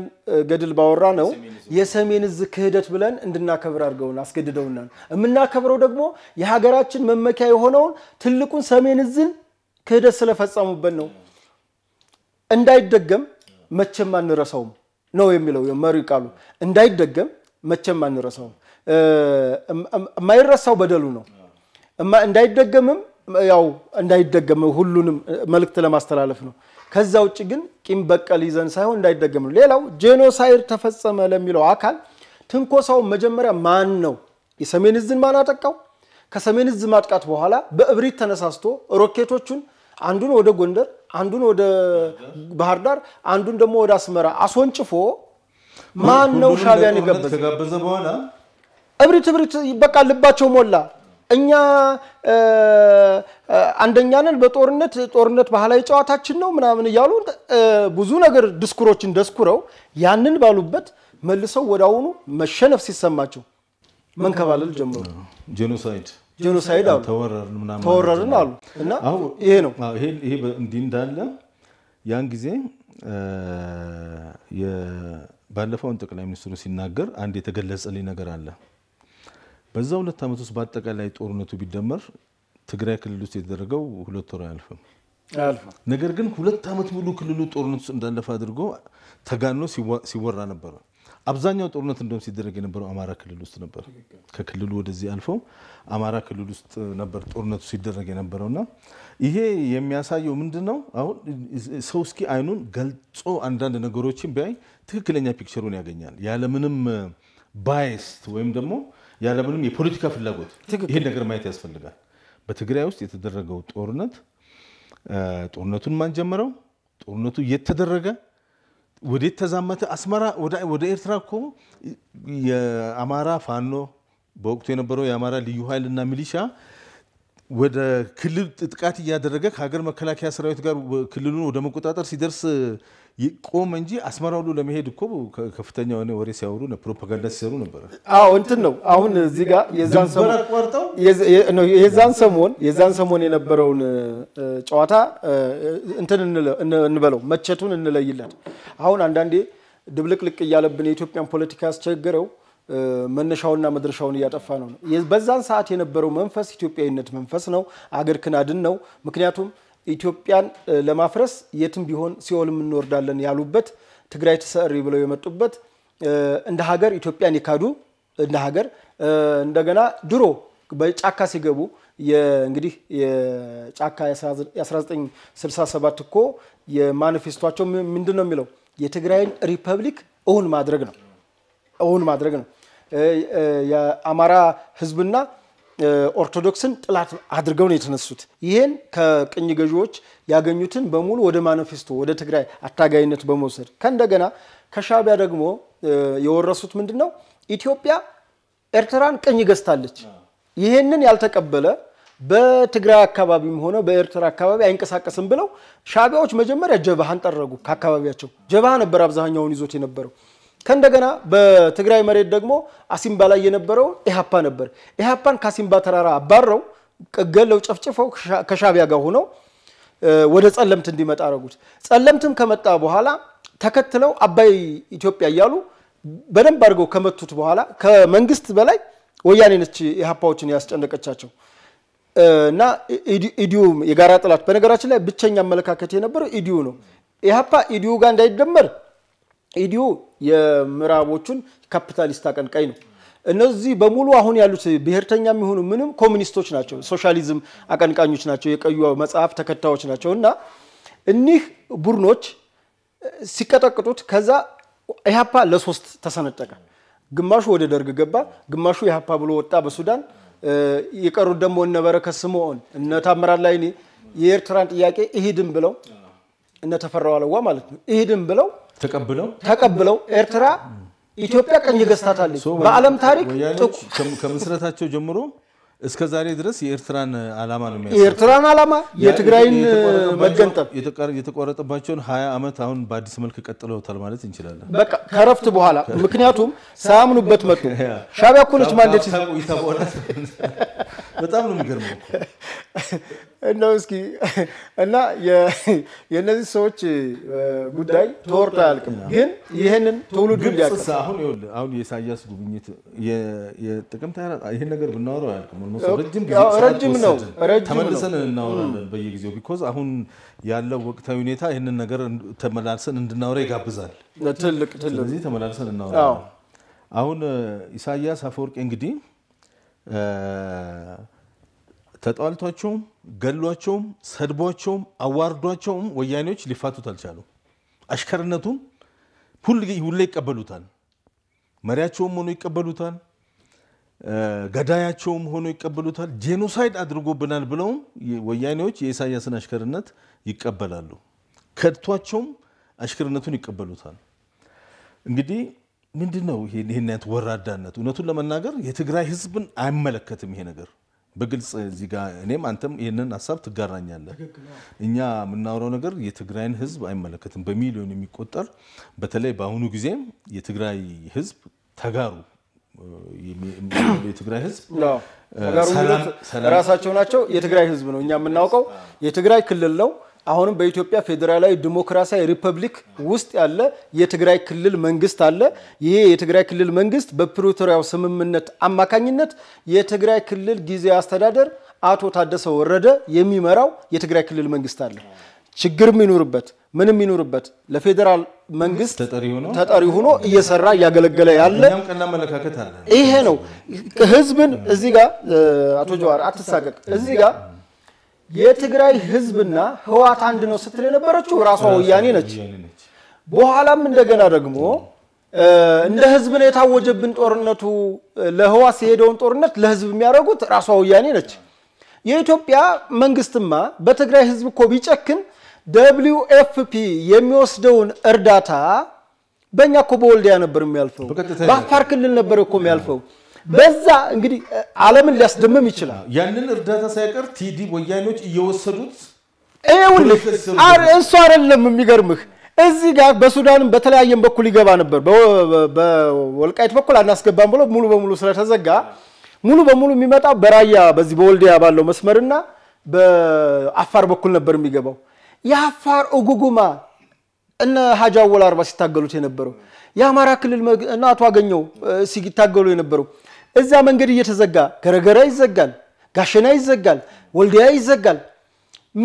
B: ገድል ባወራ ነው የሰሜን እዝ ክህደት ብለን እንድናከብር አድርገውና አስገድደውና እምናከብረው ደግሞ የሀገራችን መመኪያ የሆነው ትልቁን ሰሜን እዝን ክህደት ስለፈጸሙበት ነው እንዳይደገም መቼም አንረሳው ነው የሚለው የመሪ ቃሉ እንዳይደገም መቼም አንረሳው ማይረሳው በደሉ ነው እንዳይደገምም ያው እንዳይደገም ሁሉንም መልእክት ለማስተላለፍ ነው ከዛ ውጭ ግን ቂም በቀል ይዘን ሳይሆን እንዳይደገም ነው ሌላው ጄኖሳይድ ተፈጸመ ለሚለው አካል ትንኮሳው መጀመሪያ ማን ነው የሰሜን እዝን ማን አጠቃው ከሰሜን እዝ ማጥቃት በኋላ በእብሪት ተነሳስቶ ሮኬቶቹን አንዱን ወደ ጎንደር አንዱን ወደ ባህር ዳር አንዱን ደግሞ ወደ አስመራ አስወንጭፎ ማን ነው ሻቢያን
A: ከጋበዘ በኋላ
B: እብሪት ይበቃ ልባቸው ሞላ እኛ አንደኛንን በጦርነት ባህላዊ ጨዋታችን ነው ምናምን ይያሉ ብዙ ነገር ዲስኩሮችን ደስኩረው ያንን ባሉበት መልሰው ወዳውኑ መሸነፍ ሲሰማቸው መንከባለል ጀመሩ ጄኖሳይድ አሉ ተወረርን አሉ እና ይሄ ነው
A: ይሄ እንዲህ እንዳለ ያን ጊዜ ባለፈው ጠቅላይ ሚኒስትሩ ሲናገር አንድ የተገለጸልኝ ነገር አለ በዛው 2 አመት ውስጥ በአጠቃላይ ጦርነቱ ቢደመር ትግራይ ክልል ውስጥ የተደረገው 2 ወር አልፈም ነገር ግን 2 አመት ሙሉ ክልሉ ጦርነቱ እንዳለፈ አድርጎ ተጋኖ ሲወራ ነበር አብዛኛው ጦርነት እንደውም ሲደረግ የነበረው አማራ ክልል ውስጥ ነበር ከክልሉ ወደዚህ አልፈው አማራ ክልል ውስጥ ነበር ጦርነቱ ሲደረግ የነበረውና ይሄ የሚያሳየው ምንድነው አሁን ሰው እስኪ አይኑን ገልጾ አንዳንድ ነገሮችን ቢያይ ትክክለኛ ፒክቸሩን ያገኛል ያለ ምንም ባይስ ወይም ደግሞ ያለ ምንም የፖለቲካ ፍላጎት ይሄ ነገር ማየት ያስፈልጋል በትግራይ ውስጥ የተደረገው ጦርነቱን ማን ጀመረው ጦርነቱ የተደረገ ወዴት ተዛመተ አስመራ ወደ ኤርትራ እኮ የአማራ ፋኖ በወቅቱ የነበረው የአማራ ልዩ ኃይልና ሚሊሻ ወደ ክልል ጥቃት ያደረገ ከሀገር መከላከያ ሰራዊት ጋር ክልሉን ወደ መቆጣጠር ሲደርስ ይቆም እንጂ አስመራ ሁሉ ለመሄድ እኮ ከፍተኛ የሆነ ወሬ ሲያወሩ ፕሮፓጋንዳ ሲሰሩ ነበር።
B: አዎ እንትን ነው አሁን እዚህ ጋር የዛን ሰሞን የነበረውን ጨዋታ እንትን እንበለው መቸቱን እንለይላት። አሁን አንዳንዴ ድብልቅልቅ ያለብን የኢትዮጵያን ፖለቲካ ያስቸገረው መነሻውና መድረሻውን ያጠፋ ነው። በዛን ሰዓት የነበረው መንፈስ ኢትዮጵያዊነት መንፈስ ነው፣ አገር ክናድን ነው። ምክንያቱም ኢትዮጵያን ለማፍረስ የትም ቢሆን ሲኦልም እንወርዳለን ያሉበት ትግራይ ተሰሪ ብለው የመጡበት እንደ ሀገር ኢትዮጵያን ይካዱ እንደ ሀገር እንደገና ድሮ በጫካ ሲገቡ እንግዲህ የጫካ 1967 እኮ የማኒፌስቶአቸው ምንድነው የሚለው የትግራይን ሪፐብሊክ እውን ማድረግ ነው። የአማራ ህዝብና ኦርቶዶክስን ጥላት አድርገው ነው የተነሱት። ይሄን ከቅኝ ገዢዎች ያገኙትን በሙሉ ወደ ማኒፌስቶ ወደ ትግራይ አታጋይነት በመውሰድ ከእንደገና ከሻቢያ ደግሞ የወረሱት ምንድነው ኢትዮጵያ ኤርትራን ቅኝ ገዝታለች። ይሄንን ያልተቀበለ በትግራይ አካባቢም ሆነ በኤርትራ አካባቢ አይንቀሳቀስም ብለው ሻቢያዎች መጀመሪያ ጀብሃን ጠረጉ። ከአካባቢያቸው ጀብሃ ነበር አብዛኛውን ይዞት የነበረው። ከእንደገና በትግራይ መሬት ደግሞ አሲምባ ላይ የነበረው ኢሃፓ ነበር። ኢሃፓን ከአሲምባ ተራራ አባረው ገለው ጨፍጭፈው ከሻቢያ ጋር ሆነው ወደ ጸለምት እንዲመጣ አረጉት። ጸለምትም ከመጣ በኋላ ተከትለው አባይ ኢትዮጵያ እያሉ በደንብ አድርገው ከመቱት በኋላ ከመንግስት በላይ ወያኔ ነች ኢሃፓዎችን ያስጨነቀቻቸው እና ኢዲዩ የጋራ ጥላት በነገራችን ላይ ብቸኛ አመለካከት የነበረው ኢዲዩ ነው። ኢሃፓ ኢዲዩ ጋር እንዳይደመር ኢዲዩ የምዕራቦቹን ካፒታሊስት አቀንቃይ ነው። እነዚህ በሙሉ አሁን ያሉት ብሔርተኛም ይሁኑ ምንም ኮሙኒስቶች ናቸው፣ ሶሻሊዝም አቀንቃኞች ናቸው፣ የቀዩ መጽሐፍ ተከታዮች ናቸውና እኒህ ቡድኖች ሲቀጠቅጡት ከዛ ኢሃፓ ለሶስት ተሰነጠቀ። ግማሹ ወደ ደርግ ገባ፣ ግማሹ ኢሃፓ ብሎ ወጣ በሱዳን። የቀሩት ደግሞ እነ በረከት ስምዖን እነ ታምራት ላይኔ የኤርትራን ጥያቄ ኢሂድም ብለው እነ ተፈራው አለዋ ማለት ነው ኢሂድም ብለው ተቀብለው ኤርትራ ኢትዮጵያ ቀኝ ገዝታታለች። በዓለም ታሪክ
A: ከምስረታቸው ጀምሮ እስከ ዛሬ ድረስ የኤርትራን ዓላማ ነው የሚያሳየው።
B: የኤርትራን ዓላማ የትግራይን መገንጠል
A: የተቋረጠባቸውን 20 ዓመት አሁን በአዲስ መልክ ቀጥለውታል ማለት እንችላለን።
B: በቃ ከረፍት በኋላ ምክንያቱም ሳያምኑበት መጡ። ሻቢያ እኮ ነች ማለት
A: በጣም ነው የሚገርመው
B: እና እስኪ እና የነዚህ ሰዎች ጉዳይ ተወርቶ አያልቅም። ግን ይሄንን ትውልዱ ሊያቀስ
A: አሁን የኢሳያስ ጉብኝት የጥቅምት ይሄን ነገር ብናወራው አያልቅም። ረጅም ነው ተመልሰን እናወራለን በየጊዜው ቢኮዝ አሁን ያለው ወቅታዊ ሁኔታ ይሄንን ነገር ተመላልሰን እንድናወራ ይጋብዛል።
B: ስለዚህ
A: ተመላልሰን እናወራለን። አሁን ኢሳያስ አፈወርቂ እንግዲህ ተጣልቷቸውም ገሏቸውም ሰድቧቸውም አዋርዷቸውም ወያኔዎች ሊፋቱት አልቻሉም። አሽከርነቱን ሁሉ ይቀበሉታል። መሪያቸውም ሆኖ ይቀበሉታል። ገዳያቸውም ሆኖ ይቀበሉታል። ጄኖሳይድ አድርጎብናል ብለውም ወያኔዎች የኢሳያስን አሽከርነት ይቀበላሉ። ከድቷቸውም አሽከርነቱን ይቀበሉታል። እንግዲህ ምንድነው ይሄን ወራዳነት? እውነቱን ለመናገር የትግራይ ህዝብን አይመለከትም ይሄ ነገር በግልጽ እዚህ ጋር እኔም አንተም ይሄንን ሐሳብ ትጋራኛለህ። እኛ የምናወራው ነገር የትግራይን ህዝብ አይመለከትም። በሚሊዮን የሚቆጠር በተለይ በአሁኑ ጊዜ የትግራይ ህዝብ ተጋሩ የትግራይ ህዝብ
B: ራሳቸው ናቸው። የትግራይ ህዝብ ነው እኛ የምናውቀው የትግራይ ክልል ነው። አሁንም በኢትዮጵያ ፌደራላዊ ዲሞክራሲያዊ ሪፐብሊክ ውስጥ ያለ የትግራይ ክልል መንግስት አለ። ይሄ የትግራይ ክልል መንግስት በፕሪቶሪያው ስምምነት አማካኝነት የትግራይ ክልል ጊዜያዊ አስተዳደር አቶ ታደሰ ወረደ የሚመራው የትግራይ ክልል መንግስት አለ። ችግር የሚኖርበት ምንም የሚኖርበት ለፌደራል መንግስት ተጠሪ ሆኖ እየሰራ ያገለገለ ያለ ይሄ ነው። ህዝብን እዚህ ጋር አቶ ጀዋር አትሳቀቅ እዚህ ጋር የትግራይ ህዝብና ህዋት አንድ ነው ስትል የነበረችው ራሷ ወያኔ ነች። በኋላም እንደገና ደግሞ እንደ ህዝብ ነው የታወጀብን ጦርነቱ ለህዋት ሲሄደውን ጦርነት ለህዝብ የሚያደርጉት ራሷ ወያኔ ነች። የኢትዮጵያ መንግስትማ በትግራይ ህዝብ እኮ ቢጨክን WFP የሚወስደውን እርዳታ በእኛ እኮ በወልዲያ ነበር የሚያልፈው በአፋር ክልል ነበር እኮ የሚያልፈው በዛ እንግዲህ ዓለምን ሊያስደምም ይችላል
A: ያንን እርዳታ ሳይቀር ቲዲ ወያኔዎች እየወሰዱት
B: እሱ አይደለም የሚገርምህ እዚህ ጋር በሱዳንም በተለያየም በኩል ይገባ ነበር በወልቃይት በኩል አናስገባም ብሎ ሙሉ በሙሉ ስለተዘጋ ሙሉ በሙሉ የሚመጣው በራያ በዚህ በወልዲያ ባለው መስመርና በአፋር በኩል ነበር የሚገባው የአፋር ኡጉጉማ እነ ሀጃወል አርባ ሲታገሉት የነበረው የአማራ ክልል እና አቶ አገኘው ሲታገሉ የነበረው እዛ መንገድ እየተዘጋ ገረገራ ይዘጋል ጋሸና ይዘጋል ወልዲያ ይዘጋል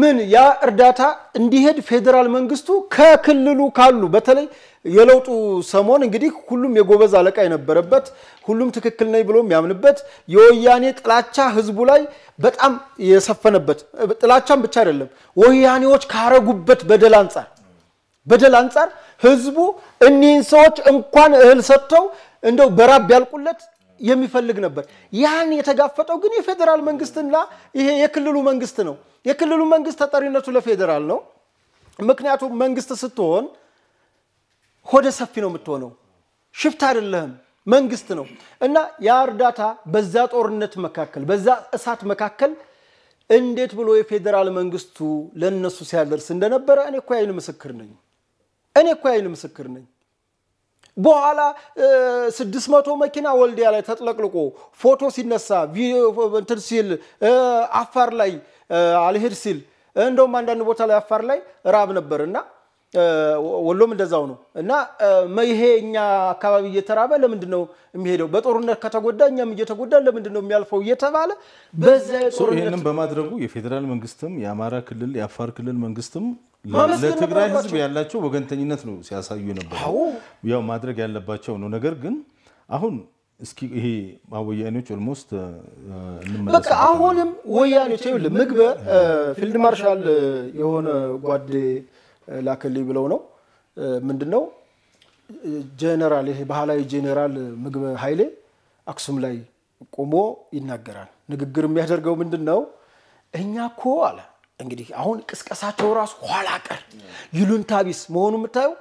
B: ምን ያ እርዳታ እንዲሄድ ፌደራል መንግስቱ ከክልሉ ካሉ በተለይ የለውጡ ሰሞን እንግዲህ ሁሉም የጎበዝ አለቃ የነበረበት ሁሉም ትክክል ነኝ ብሎ የሚያምንበት የወያኔ ጥላቻ ህዝቡ ላይ በጣም የሰፈነበት ጥላቻም ብቻ አይደለም ወያኔዎች ካረጉበት በደል አንፃር ህዝቡ እኒህን ሰዎች እንኳን እህል ሰጥተው እንደው በራብ ያልቁለት የሚፈልግ ነበር ያን የተጋፈጠው ግን የፌደራል መንግስትና ይሄ የክልሉ መንግስት ነው የክልሉ መንግስት ተጠሪነቱ ለፌደራል ነው ምክንያቱም መንግስት ስትሆን ሆደ ሰፊ ነው የምትሆነው ሽፍታ አይደለም መንግስት ነው እና ያ እርዳታ በዛ ጦርነት መካከል በዛ እሳት መካከል እንዴት ብሎ የፌደራል መንግስቱ ለነሱ ሲያደርስ እንደነበረ እኔ እኮ አይን ምስክር ነኝ በኋላ 600 መኪና ወልዲያ ላይ ተጥለቅልቆ ፎቶ ሲነሳ ቪዲዮ እንትን ሲል አፋር ላይ አልሄድ ሲል እንደውም አንዳንድ ቦታ ላይ አፋር ላይ ራብ ነበርና ወሎም እንደዛው ነው እና ይሄኛ አካባቢ እየተራበ ለምንድነው የሚሄደው በጦርነት ከተጎዳኛም እየተጎዳ ለምንድነው የሚያልፈው እየተባለ በዛ
A: ጦርነትን በማድረጉ የፌደራል መንግስትም የአማራ ክልል የአፋር ክልል መንግስትም ለትግራይ ህዝብ ያላቸው ወገንተኝነት ነው ሲያሳዩ ነበር ያው ማድረግ ያለባቸው ነው ነገር ግን አሁን እስኪ ይሄ ወያኔዎች ኦልሞስት
B: በቃ አሁንም ወያኔዎች ይኸውልህ ምግበ ፊልድ ማርሻል የሆነ ጓዴ ላከልኝ ብለው ነው ምንድነው ጄኔራል ይሄ ባህላዊ ጄኔራል ምግበ ኃይሌ አክሱም ላይ ቆሞ ይናገራል ንግግር የሚያደርገው ምንድነው እኛኮ አለ እንግዲህ አሁን ቅስቀሳቸው ራሱ ኋላ ቀር ይሉንታቢስ መሆኑ የምታየው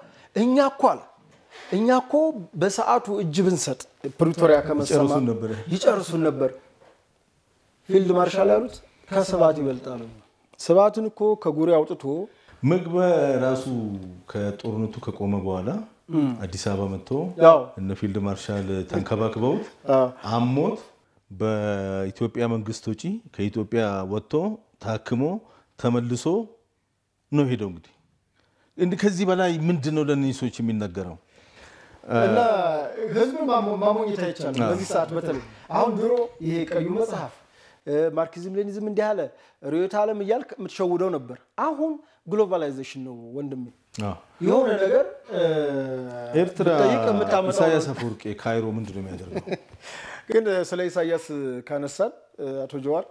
B: እኛኮ በሰዓቱ እጅ ብንሰጥ ፕሪቶሪያ ከመሰማ ይጨርሱን ነበር ፊልድ ማርሻል ያሉት ከሰባት ይበልጣሉ ሰባትን እኮ ከጉሪ አውጥቶ
A: ምግበ ራሱ ከጦርነቱ ከቆመ በኋላ አዲስ አበባ መጥቶ እነ ፊልድ ማርሻል ተንከባክበውት አሞት በኢትዮጵያ መንግስት ወጪ ከኢትዮጵያ ወጥቶ ታክሞ ተመልሶ ነው ሄደው እንግዲህ ከዚህ በላይ ምንድነው ለነሱዎች የሚነገረው
B: እና ህዝብ ማሞኝታ ይቻላል በዚህ ሰዓት በተለይ አሁን ድሮ ይሄ ቀዩ መጽሐፍ ማርክሲዝም ሌኒዝም እንዲህ አለ ሪዮት ዓለም ይያልክ ምትሸውደው ነበር አሁን ግሎባላይዜሽን ነው ወንድሜ የሆነ ነገር
A: ኤርትራ ኢሳያስ አፈወርቂ ካይሮ ምንድነው የሚያደርገው
B: ግን ስለ ኢሳያስ ካነሳን አቶ ጀዋር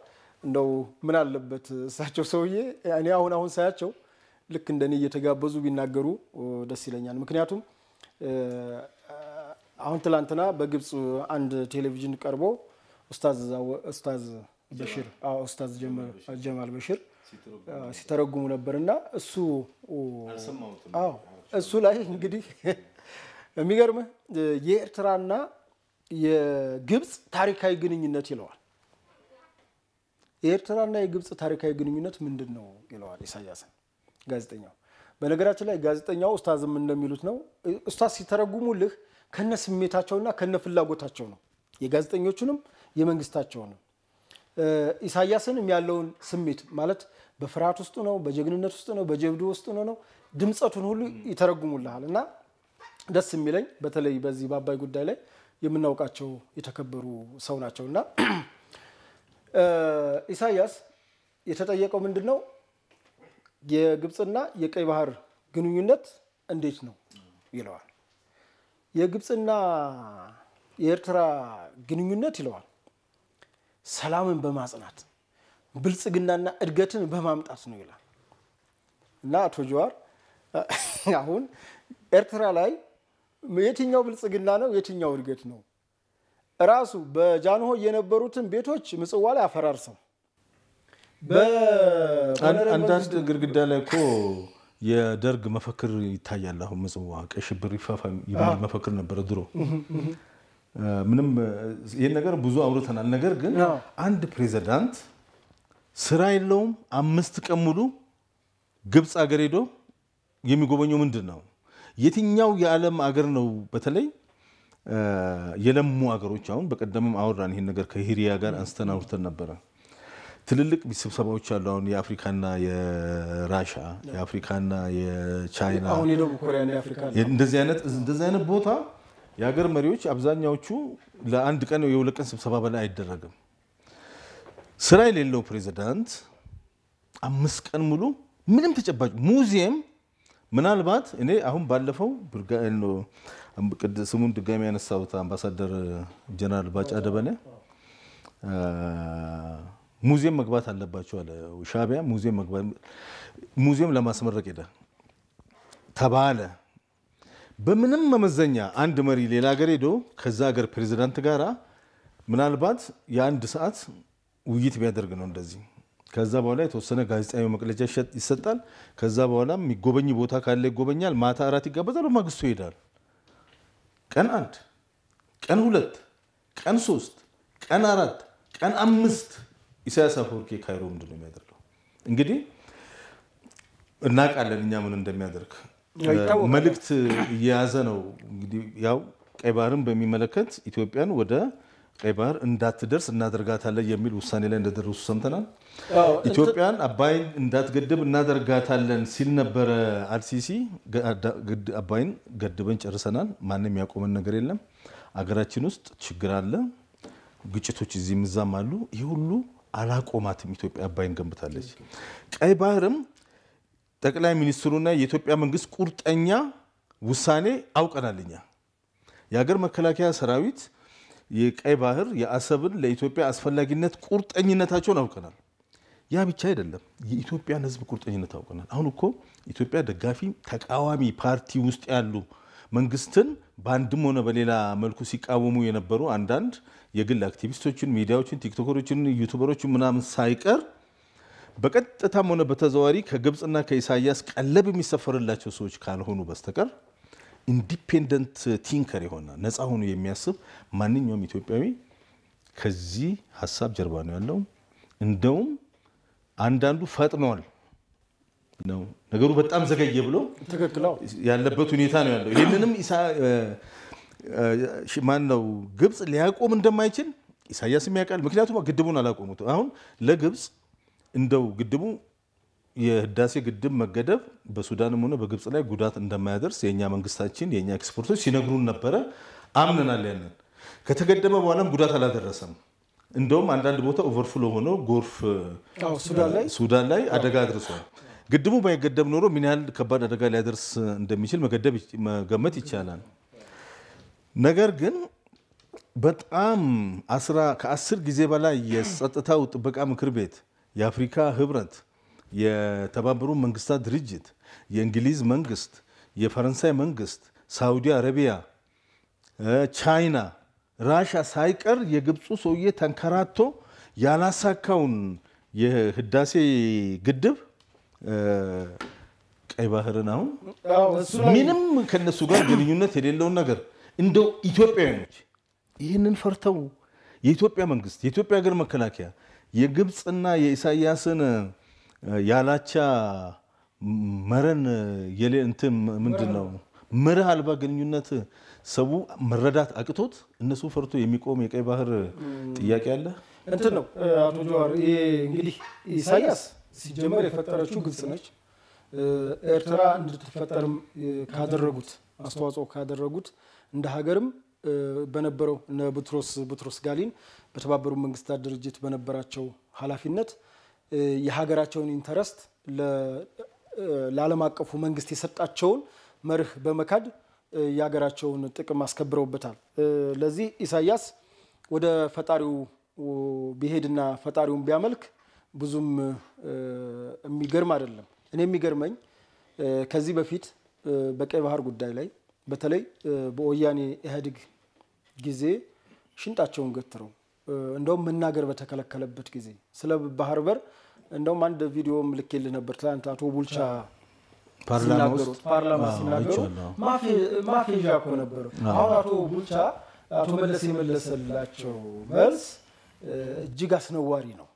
B: እንደው ምን አለበት እሳቸው ሰውዬ እኔ አሁን ሳያቸው ልክ እንደኔ እየተጋበዙ ቢናገሩ ደስ ይለኛል ምክንያቱም አሁን ትላንትና በግብጽ አንድ ቴሌቪዥን ቀርቦ ኡስታዝ በሽር ኡስታዝ ጀማል በሽር ሲተረጉሙ ነበርና እሱ ላይ እንግዲህ የሚገርም የኤርትራና የግብጽ ታሪካዊ ግንኙነት ይለዋል የኤርትራና የግብጽ ታሪካዊ ግንኙነት ምንድነው ይለዋል ኢሳያስ ጋዜጠኛው በነገራችን ላይ ጋዜጠኛው ኡስታዝም እንደሚሉት ነው ኡስታዝ ሲተረጉሙልህ ከነ ስሜታቸውና ከነ ፍላጎታቸው ነው የጋዜጠኞቹንም የመንግስታቸውንም ኢሳያስንም ያለውን ስሜት ማለት በፍርሃት ውስጥ ነው በጀግንነት ውስጥ ነው በጀብዱ ውስጥ ነው ድምጸቱን ሁሉ ይተረጉሙልሃልና ደስ የሚለኝ በተለይ በዚህ ባባይ ጉዳይ ላይ የምናውቃቸው የተከበሩ ሰው ናቸውና ኢሳያስ የተጠየቀው ምንድነው የግብጽና የቀይ ባህር ግንኙነት እንዴት ነው ይለዋል የግብጽና የኤርትራ ግንኙነት ይለዋል ሰላምን በማጽናት ብልጽግናና እድገትን በማምጣት ነው ይላል እና አቶ ጀዋር አሁን ኤርትራ ላይ የትኛው ብልጽግና ነው የትኛው እድገት ነው ራሱ በጃንሆ የነበሩትን ቤቶች ምጽዋ ላይ አፈራርሰው
A: አንዳንድ ግርግዳ ላይ እኮ የደርግ መፈክር ይታያል አሁን ምጽዋ ቀይ ሽብር ይፋፋ የሚል መፈክር ነበር ድሮ ምንም ይሄን ነገር ብዙ አውርተናል ነገር ግን አንድ ፕሬዝዳንት ስራ የለውም 5 ቀን ሙሉ ግብጽ ሀገር ሄዶ የሚጎበኘው ምንድነው የትኛው የዓለም ሀገር ነው በተለይ የለሙ ሀገሮች አሁን በቀደምም አወራን ይሄን ነገር ከሂሪያ ጋር አንስተናውርተን ነበር ትልልቅ ስብሰባዎች አሉ አሁን የአፍሪካና የራሻ የአፍሪካና የቻይና
B: አሁን የደቡብ ኮሪያና የአፍሪካ
A: እንደዚህ አይነት ቦታ የሀገር መሪዎች አብዛኛዎቹ ለአንድ ቀን የሁለት ቀን ስብሰባ በላይ አይደረግም ስራ የሌለው ፕሬዝዳንት 5 ቀን ሙሉ ምንም ተጨባጭ ሙዚየም ምናልባት እኔ አሁን ባለፈው ብርጋኤል ስሙን ድጋሚ ያነሳውት አምባሳደር ጀነራል ባጫ ደበኔ ሙዚየም መግባት አለባቸው አለ ሻቢያ ሙዚየም ለማስመረቅ ሄደ ተባለ በምንም መመዘኛ አንድ መሪ ሌላ ሀገር ሄዶ ከዛ ሀገር ፕሬዝዳንት ጋራ ምናልባት የአንድ ሰዓት ውይይት ቢያደርግ ነው እንደዚህ ከዛ በኋላ የተወሰነ ጋዜጣዊ መግለጫ ይሰጣል ከዛ በኋላ የሚጎበኝ ቦታ ካለ ይጎበኛል ማታ አራት ይጋበዛል ማግስቱ ይሄዳል ቀን 1 ቀን 2 ቀን 3 ቀን 4 ቀን 5 ኢሳያስ አፈወርቂ ካይሮ ምንድነው የሚያደርገው እንግዲህ እናቃለን እኛ ምን እንደሚያደርግ መልእክት የያዘ ነው እንግዲህ ያው ቀይ ባህርን በሚመለከት ኢትዮጵያን ወደ ቀይ ባህር እንዳትደርስ እናደርጋታለን የሚል ውሳኔ ላይ እንደደረሱ ሰምተናል ኢትዮጵያን አባይን እንዳትገድብ እናደርጋታለን ሲል ነበር አልሲሲ አባይን ገድበን ጨርሰናል ማንንም ያቆመን ነገር የለም አገራችን ውስጥ ችግር አለ ግጭቶች እዚህ ምዛም አሉ ይሄ ሁሉ አላቆማትም ኢትዮጵያ አባይን ገንብታለች ቀይ ባህርም ጠቅላይ ሚኒስትሩና የኢትዮጵያ መንግስት ቁርጠኛ ውሳኔ አውቀናልኛ የሀገር መከላከያ ሰራዊት የቀይ ባህር የአሰብን ለኢትዮጵያ አስፈላጊነት ቁርጠኝነታቸውን አውቀናል ያ ብቻ አይደለም የኢትዮጵያን ህዝብ ቁርጠኝነት አውቀናል አሁን እኮ ኢትዮጵያ ደጋፊ ተቃዋሚ ፓርቲ ውስጥ ያሉ መንግስትን ባንድም ሆነ በሌላ መልኩ ሲቃወሙ የነበሩ አንዳንድ የግል አክቲቪስቶችን ሚዲያዎችን ቲክቶከሮችን ዩቲዩበሮችን ምናምን ሳይቀር በቀጥታም ሆነ በተዘዋዋሪ ከግብጽና ከኢሳያስ ቀለብ የሚሰፈርላቸው ሰዎች ካልሆኑ በስተቀር ኢንዲፔንደንት ቲንከር የሆነ ነፃ ሆኖ የሚያስብ ማንኛውም ኢትዮጵያዊ ከዚህ ሐሳብ ጀርባ ነው ያለው እንደውም አንዳንዱ ፈጥኗል ነው ነገሩ በጣም ዘገየ ብሎ
B: ተከክለው
A: ያለበት ሁኔታ ነው ያለው ይሄንንም ማን ነው ግብጽ ሊያቆም እንደማይችል ኢሳያስ የሚያውቃል ምክንያቱም ግድቡን አላቆሙት አሁን ለግብጽ እንደው ግድቡ የህዳሴ ግድብ መገደብ በሱዳንም ሆነ በግብጽ ላይ ጉዳት እንደማያደርስ የኛ መንግስታችን የኛ ኤክስፖርቶች ሲነግሩን ነበር አምነናል ያንን ከተገደበ በኋላም ጉዳት አላደረሰም እንደውም አንዳንድ ቦታ ኦቨርፍሎ ሆኖ ጎርፍ ሱዳን ላይ አደጋ አድርሷል ግድቡ ባይገደብ ኖሮ ምን ያህል ከባድ አደጋ ሊያደርስ እንደሚችል መገመት ይቻላል ነገር ግን በጣም ከ10 ጊዜ በላይ የጸጥታው ጥበቃ ምክር ቤት የአፍሪካ ህብረት የተባበሩ መንግስታት ድርጅት የእንግሊዝ መንግስት የፈረንሳይ መንግስት ሳውዲ አረቢያ ቻይና ራሻ ሳይቀር የግብፁ ሰውዬ ተንከራቶ ያላሳካውን የህዳሴ ግድብ ቀይ ባህርን አሁን ምንም ከነሱ ጋር ግንኙነት የሌለውን ነገር እንደው ኢትዮጵያውያኖች ይህንን ፈርተው የኢትዮጵያ መንግስት የኢትዮጵያ ሀገር መከላከያ የግብጽና የኢሳያስን ያላቻ መረን የለንተም ምንድነው መርህ አልባ ግንኙነት ሰው መረዳት አቅቶት እነሱ ፈርቶ የሚቆም የቀይ ባህር ጥያቄ አለ
B: እንት ነው አቶ ጆዋር እንግዲህ ኢሳያስ ሲጀመር የፈጠረችው ግብጽ ነች ኤርትራ እንድትፈጠርም ካደረጉት አስተዋጽኦ ካደረጉት እንደ ሀገርም በነበረው ቡትሮስ ጋሊን በተባበሩ መንግስታት ድርጅት በነበራቸው ኃላፊነት የሀገራቸውን ኢንተረስት ለዓለም አቀፉ መንግስት የሰጣቸውን መርህ በመካድ ያገራቸውን ጥቅም አስከብረውበታል ለዚህ ኢሳያስ ወደ ፈጣሪው ቢሄድና ፈጣሪውን ቢያመልክ ብዙም የሚገርም አይደለም እኔ የሚገርመኝ ከዚህ በፊት በቀይ ባህር ጉዳይ ላይ በተለይ በኦያኔ ኢህአዴግ ጊዜ ሽንጣቸውን ገትረው እንደውም መናገር በተከለከለበት ጊዜ ስለ ባህር በር እንደውም አንድ ቪዲዮ ምልክልህ ነበር ትላንት አቶ ቡልቻ ፓርላማ ሲናገሩ ማፌዣ እኮ ነበሩ አሁን አቶ ቡልቻ አቶ መለስ የመለሰላቸው መልስ እጅግ አስነዋሪ ነው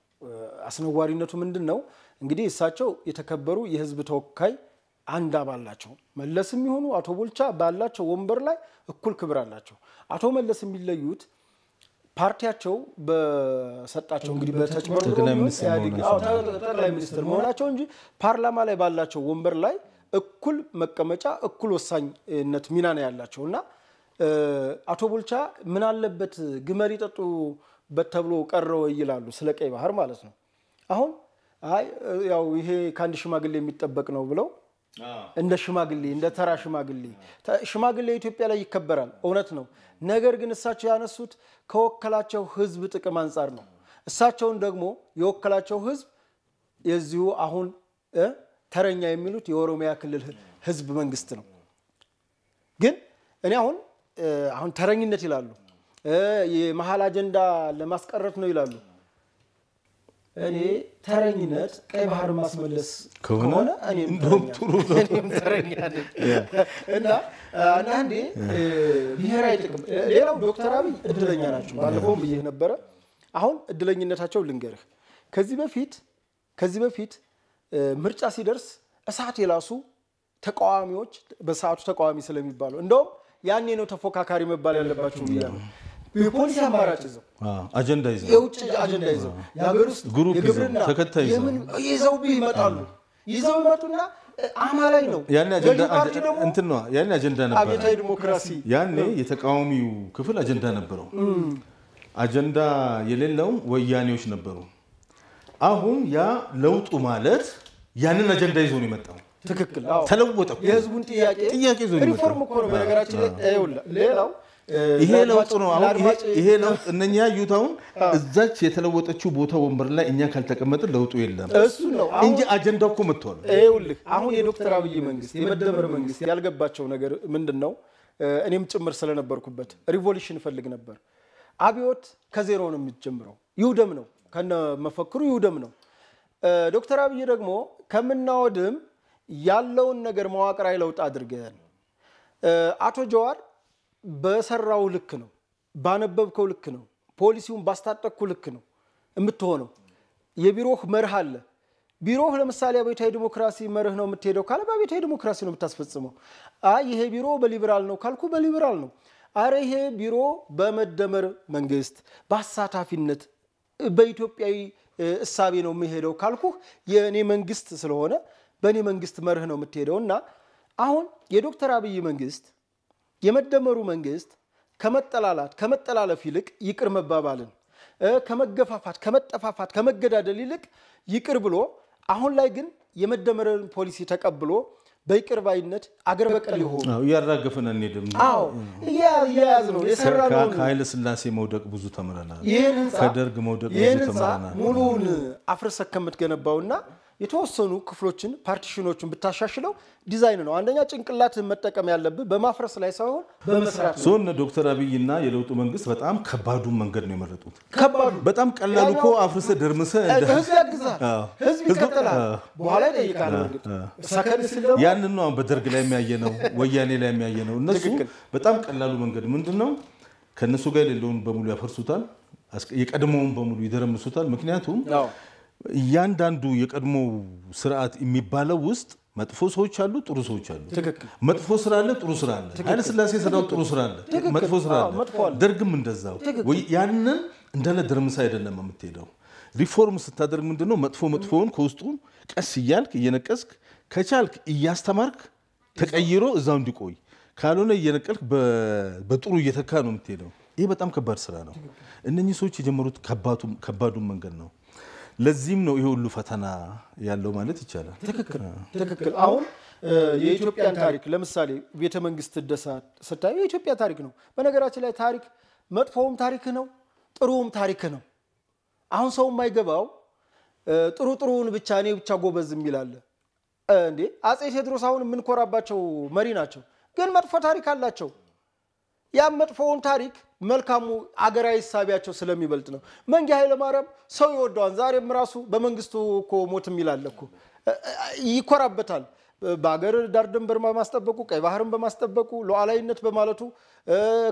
B: አስነዋሪነቱ ምንድነው እንግዲህ እሳቸው የተከበሩ የህዝብ ተወካይ አንድ አባል ናቸው መለስም ይሁኑ አቶ ቡልቻ ባላቸው ወንበር ላይ እኩል ክብር አላቸው አቶ መለስ የሚለዩት ፓርቲያቸው በሰጣቸው እንግዲህ በተጨመሩ ጠቅላይ ሚኒስትር መሆናቸው እንጂ ፓርላማ ላይ ባላቸው ወንበር ላይ እኩል መቀመጫ እኩል ወሳኝነት ሚና ነው ያላቸውና አቶ ቡልቻ ምን አለበት ግመሪ ጠጡበት ተብሎ ቀረው ይላሉ ስለ ቀይ ባህር ማለት ነው አሁን አይ ያው ይሄ ካንድ ሽማግሌ የሚጠበቅ ነው ብለው እንደ ሽማግሌ እንደ ተራ ሽማግሌ ኢትዮጵያ ላይ ይከበራል እውነት ነው ነገር ግን እሳቸው ያነሱት ከወከላቸው ህዝብ ጥቅም አንፃር ነው እሳቸውን ደግሞ የወከላቸው ህዝብ የዚሁ አሁን ተረኛ የሚሉት የኦሮሚያ ክልል ህዝብ መንግስት ነው ግን እኔ አሁን ተረኝነት ይላሉ የመሃል አጀንዳ ለማስቀረት ነው ይላሉ እኔ ተረኝነት ቀይ ባህር ማስመለስ ከሆነ እኔም ተረኛ ነኝ እና አንዴ ብሔራዊ ጥቅም ሌላው ዶክተር አብይ እድለኛ ናቸው ባለፈው ብዬ ነበር አሁን እድለኝነታቸው ልንገርህ ከዚህ በፊት ምርጫ ሲደርስ እሳት የላሱ ተቃዋሚዎች በሰዓቱ ተቃዋሚ ስለሚባሉ እንደውም ያኔ ነው ተፎካካሪ መባል ያለባቸው ይላል የፖሊሲ አማራጭ ይዘው
A: አጀንዳ ይዘው
B: የውጭ አጀንዳ ይዘው ያገር ውስጥ
A: ግሩፕ ተከታይ
B: ይዘው ይመጡና አማላይ ነው
A: ያኔ አጀንዳ እንትን ነው ያኔ አጀንዳ ነበር
B: አብዮታዊ ዲሞክራሲ
A: ያኔ የተቃዋሚው ክፍል አጀንዳ ነበረው አጀንዳ የሌለው ወያኔዎች ነበሩ አሁን ያ ለውጡ ማለት ያንን አጀንዳ ይዞ ነው የመጣው
B: ትክክል
A: ተለወጠ
B: የህዝቡን ጥያቄ ይዞ ነው ሪፎርም እኮ ነው በነገራችን ላይ ሌላው
A: ይሄ ለውጥ ነው አሁን ይሄ ለውጥ እነኛ ዩታውን እዛች የተለወጠችው ቦታ ወንበር ላይ እኛ ካልተቀመጥን ለውጡ የለም
B: እሱ ነው
A: እንጂ አጀንዳው እኮ መጥቷል
B: ይኸውልህ አሁን የዶክተር አብይ መንግስት የመደመር መንግስት ያልገባቸው ነገር ምንድነው እኔም ጭምር ስለነበርኩበት ሪቮሉሽን ፈልግ ነበር አብዮት ከዜሮ ነው የሚጀምረው ይውደም ነው ከነ መፈክሩ ይውደም ነው ዶክተር አብይ ደግሞ ከምናወድም ያለውን ነገር መዋቅራዊ ለውጥ አድርገን አቶ ጀዋር በሰራው ልክ ነው ባነበብከው ልክ ነው ፖሊሲውን ባስታጠቅኩ ልክ ነው የምትሆነው የቢሮህ መርህ አለ ቢሮህ ለምሳሌ አብዮታዊ ዲሞክራሲ መርህ ነው የምትሄደው ካለ በአብዮታዊ ዲሞክራሲ ነው የምታስፈጽመው ይሄ ቢሮ በሊበራል ነው ካልኩ በሊበራል ነው ይሄ ቢሮ በመደመር መንግስት በአሳታፊነት በኢትዮጵያዊ እሳቤ ነው የሚሄደው ካልኩ የኔ መንግስት ስለሆነ በኔ መንግስት መርህ ነው የምትሄደውና አሁን የዶክተር አብይ መንግስት የመደመሩ መንግስት ከመጠላለፍ ይልቅ ይቅር መባባልን ከመገፋፋት ከመጠፋፋት ከመገዳደል ይልቅ ይቅር ብሎ አሁን ላይ ግን የመደመርን ፖሊሲ ተቀብሎ በይቅር ባይነት አገር በቀል ይሆን
A: ያራገፈን እንዴም
B: ያያዝ ነው የሰራነው
A: ከኃይለ ሥላሴ መውደቅ ብዙ ተመረናል
B: ከደርግ መውደቅ ብዙ ተመረናል ሙሉን አፍርሰ ከመትገነባውና የተወሰኑ ክፍሎችን ፓርቲሽኖችን ብታሻሽለው ዲዛይን ነው አንደኛ ጭንቅላት መጠቀም ያለበት በማፍረስ ላይ ሳይሆን በመስራት ነው
A: ሶን ዶክተር አብይና የለውጡ መንግስት በጣም ከባዱ መንገድ ነው የመረጡት በጣም ቀላሉ እኮ አፍርሰ ደርምሰ
B: ህዝብ ይከተላል በኋላ ይጠይቃል ሰከንድ ሲለው
A: ያንን ነው በደርግ ላይ የሚያየነው ወያኔ ላይ የሚያየነው እነሱ በጣም ቀላሉ መንገድ ምንድነው ከነሱ ጋር የሌለውን በሙሉ ያፈርሱታል የቀድሞውን በሙሉ ይደረምሱታል ምክንያቱም ያንዳንዱ የቀድሞ ስርዓት የሚባለው ውስጥ መጥፎ ሰዎች አሉ ጥሩ ሰዎች አሉ መጥፎ ስራ አለ ጥሩ ስራ አለ ኃይለ ሥላሴ ሰራው ጥሩ ስራ አለ መጥፎ ስራ አለ ደርግም እንደዛው ወይ ያንን እንደለ ደርምሳ አይደለም የምትሄደው ሪፎርም ስታደርግ ምንድነው መጥፎውን ከውስጡ ቀስ ይያልክ እየነቀስክ ከቻልክ እያስተማርክ ተቀይሮ እዛው እንዲቆይ ካልሆነ እየነቀልክ በጥሩ እየተካ ነው የምትሄደው ይሄ በጣም ከባድ ስራ ነው እነኚህ ሰዎች የጀመሩት ከባዱ መንገድ ነው ለዚህም ነው ይሄ ሁሉ ፈተና ያለው ማለት ይቻላል
B: ትክክል አሁን የኢትዮጵያን ታሪክ ለምሳሌ ቤተ መንግስት ደሳት ስታዩ የኢትዮጵያ ታሪክ ነው በነገራችን ላይ ታሪክ መጥፎውም ታሪክ ነው ጥሩውም ታሪክ ነው አሁን ሰው የማይገባው ጥሩውን ብቻ እኔ ብቻ ጎበዝ የሚላል እንዴ አጼ ቴዎድሮስ አሁን ምን ኮራባቸው መሪ ናቸው ግን መጥፎ ታሪክ አላቸው ያ መጥፎውን ታሪክ መልካሙ አገራዊ ሳቢያቸው ስለሚበልጥ ነው መንጊ ኃይለ ማርያም ሰው ይወደዋል ዛሬም ራሱ በመንግስቱ እኮ ሞት የሚላል እኮ ይኮራበታል በአገር ዳር ድንበር በማስጠበቁ ቀይ ባህርን በማስጠበቁ ሉዓላዊነት በማለቱ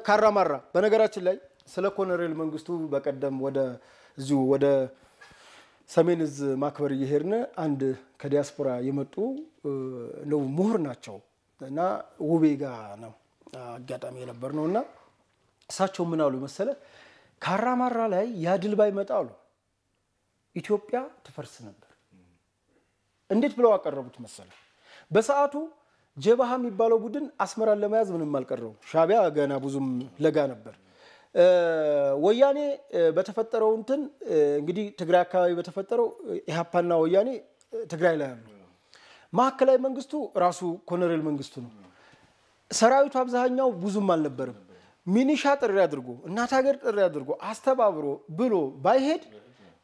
B: ካራማራ በነገራችን ላይ ስለ ኮሎኔል መንግስቱ በቀደም ወደ ሰሜን እዝ ማክበር እየሄድን አንድ ከዲያስፖራ የመጡ ነው ምሁር ናቸው እና ውቤ ጋር ነው አጋጣሚ የነበር ነውና እሳቸው ምን አሉ መሰለ ካራማራ ላይ ያድል ባይመጣሉ ኢትዮጵያ ትፈርስ ነበር እንዴት ብለው አቀረቡት መሰለ በሰዓቱ ጀባሃ የሚባለው ቡድን አስመራን ለመያዝ ምንም አልቀረው ሻቢያ ገና ብዙም ለጋ ነበር ወያኔ በተፈጠረው እንትን እንግዲህ ትግራይ አካባቢ በተፈጠረው ኢሃፓና ወያኔ ትግራይ ላይ አሉ ማከላይ መንግስቱ ራሱ ኮሎኔል መንግስቱ ነው ሰራዊቱ አብዛኛው ብዙም አልነበረም ሚኒሻ ጥሪ አድርጎ እናት ሀገር ጥሪ አድርጎ አስተባብሮ ብሎ ባይሄድ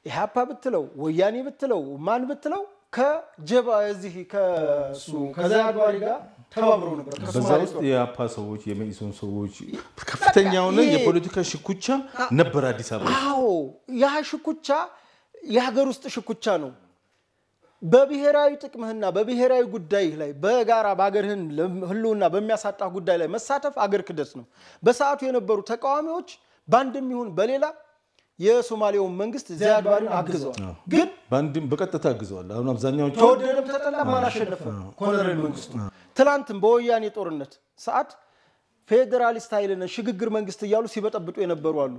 B: ኢሃፓ ብትለው ወያኔ ብትለው ማን ብትለው ከጀባ እዚህ ከዛባሪ ጋር ተባብረው ነበር
A: በዛው የአፓ ሰዎች የመኢሶን ሰዎች ከፍተኛው ነው የፖለቲካ ሽኩቻ ነበር አዲስ አበባ
B: አዎ ያ ሽኩቻ የሀገር ውስጥ ሽኩቻ ነው በብሔራዊ ጥቅምህና በብሔራዊ ጉዳይ ላይ በጋራ ባገርህን ህልውና በሚያሳጣ ጉዳይ ላይ መሳተፍ አገር ክደት ነው በሰዓቱ የነበሩ ተቃዋሚዎች ባንድም ይሁን በሌላ የሶማሌው መንግስት ዚያድ ባሬን አግዘዋል ግን
A: ባንድም በቀጥታ አግዘዋል አሁን አብዛኛዎቹ
B: ተወደደም ተጠላ ማን አሸነፈ ኮሎኔል መንግስቱ ትላንትም በወያኔ ጦርነት ሰዓት ፌደራሊስት ኃይልና ሽግግር መንግስት እያሉ ሲበጠብጡ የነበሩ አሉ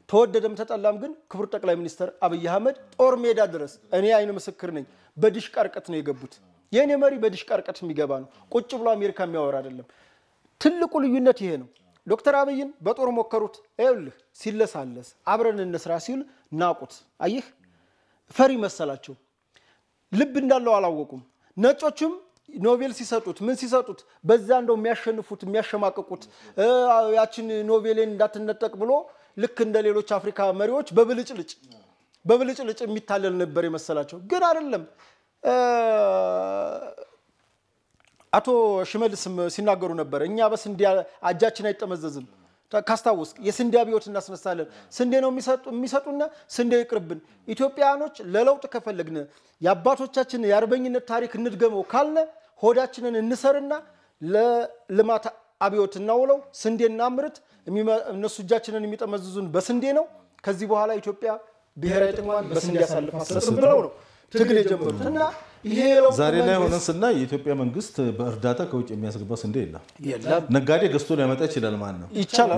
B: ተወደደም ተጠላም ግን ክቡር ጠቅላይ ሚኒስተር አብይ አህመድ ጦር ሜዳ ድረስ እኔ አይነ መስክር ነኝ በዲሽ ቀርቀት ነው የገቡት የኔ መሪ በዲሽ ቀርቀት የሚገባ ነው ቁጭ ብሎ አሜሪካ የሚያወራ አይደለም ትልቁ ልዩነት ይሄ ነው ዶክተር አብይን በጦር ሞከሩት አይውልህ ሲለሳለስ አብረን እንስራ ሲል ናቁት አይህ ፈሪ መሰላቸው ልብ እንዳለው አላወቁም ነጮችም ኖቤል ሲሰጡት ምን ሲሰጡት በዛ እንደው የሚያሸንፉት የሚያሸማቀቁት ያችን ኖቤልን እንዳትነጠቅ ብሎ ልክ እንደ ሌሎች አፍሪካ መሪዎች በብልጭልጭ የሚታለል ነበር የመሰላቸው ግን አይደለም አቶ ሽመልስም ሲናገሩ ነበር እኛ በስንዴ አጃችን አይጠመዘዝም ካስታውስ የስንዴ አብዮት እናስነሳለን ስንዴ ነው የሚሰጡና ስንዴ ይቅርብን ኢትዮጵያኖች ለለውጥ ከፈለግነ ያባቶቻችን ያርበኝነት ታሪክ እንድገመው ካልነ ሆዳችንን እንሰርና ለልማት አብዮት እናውለው ስንዴና ምርት እነሱ እጃችንን የሚጠመዝዙን በስንዴ ነው ከዚህ በኋላ ኢትዮጵያ ብሔራዊ ጥቅሟን በስንዴ ያሳልፋ ብለው ነው ትግል የጀመሩትና ይሄ
A: ዛሬ ላይ ሆነንስና የኢትዮጵያ መንግስት በእርዳታ ከውጭ የሚያስገባው ስንዴ የለም ነጋዴ ገዝቶ ሊያመጣ ይችላል ማለት ነው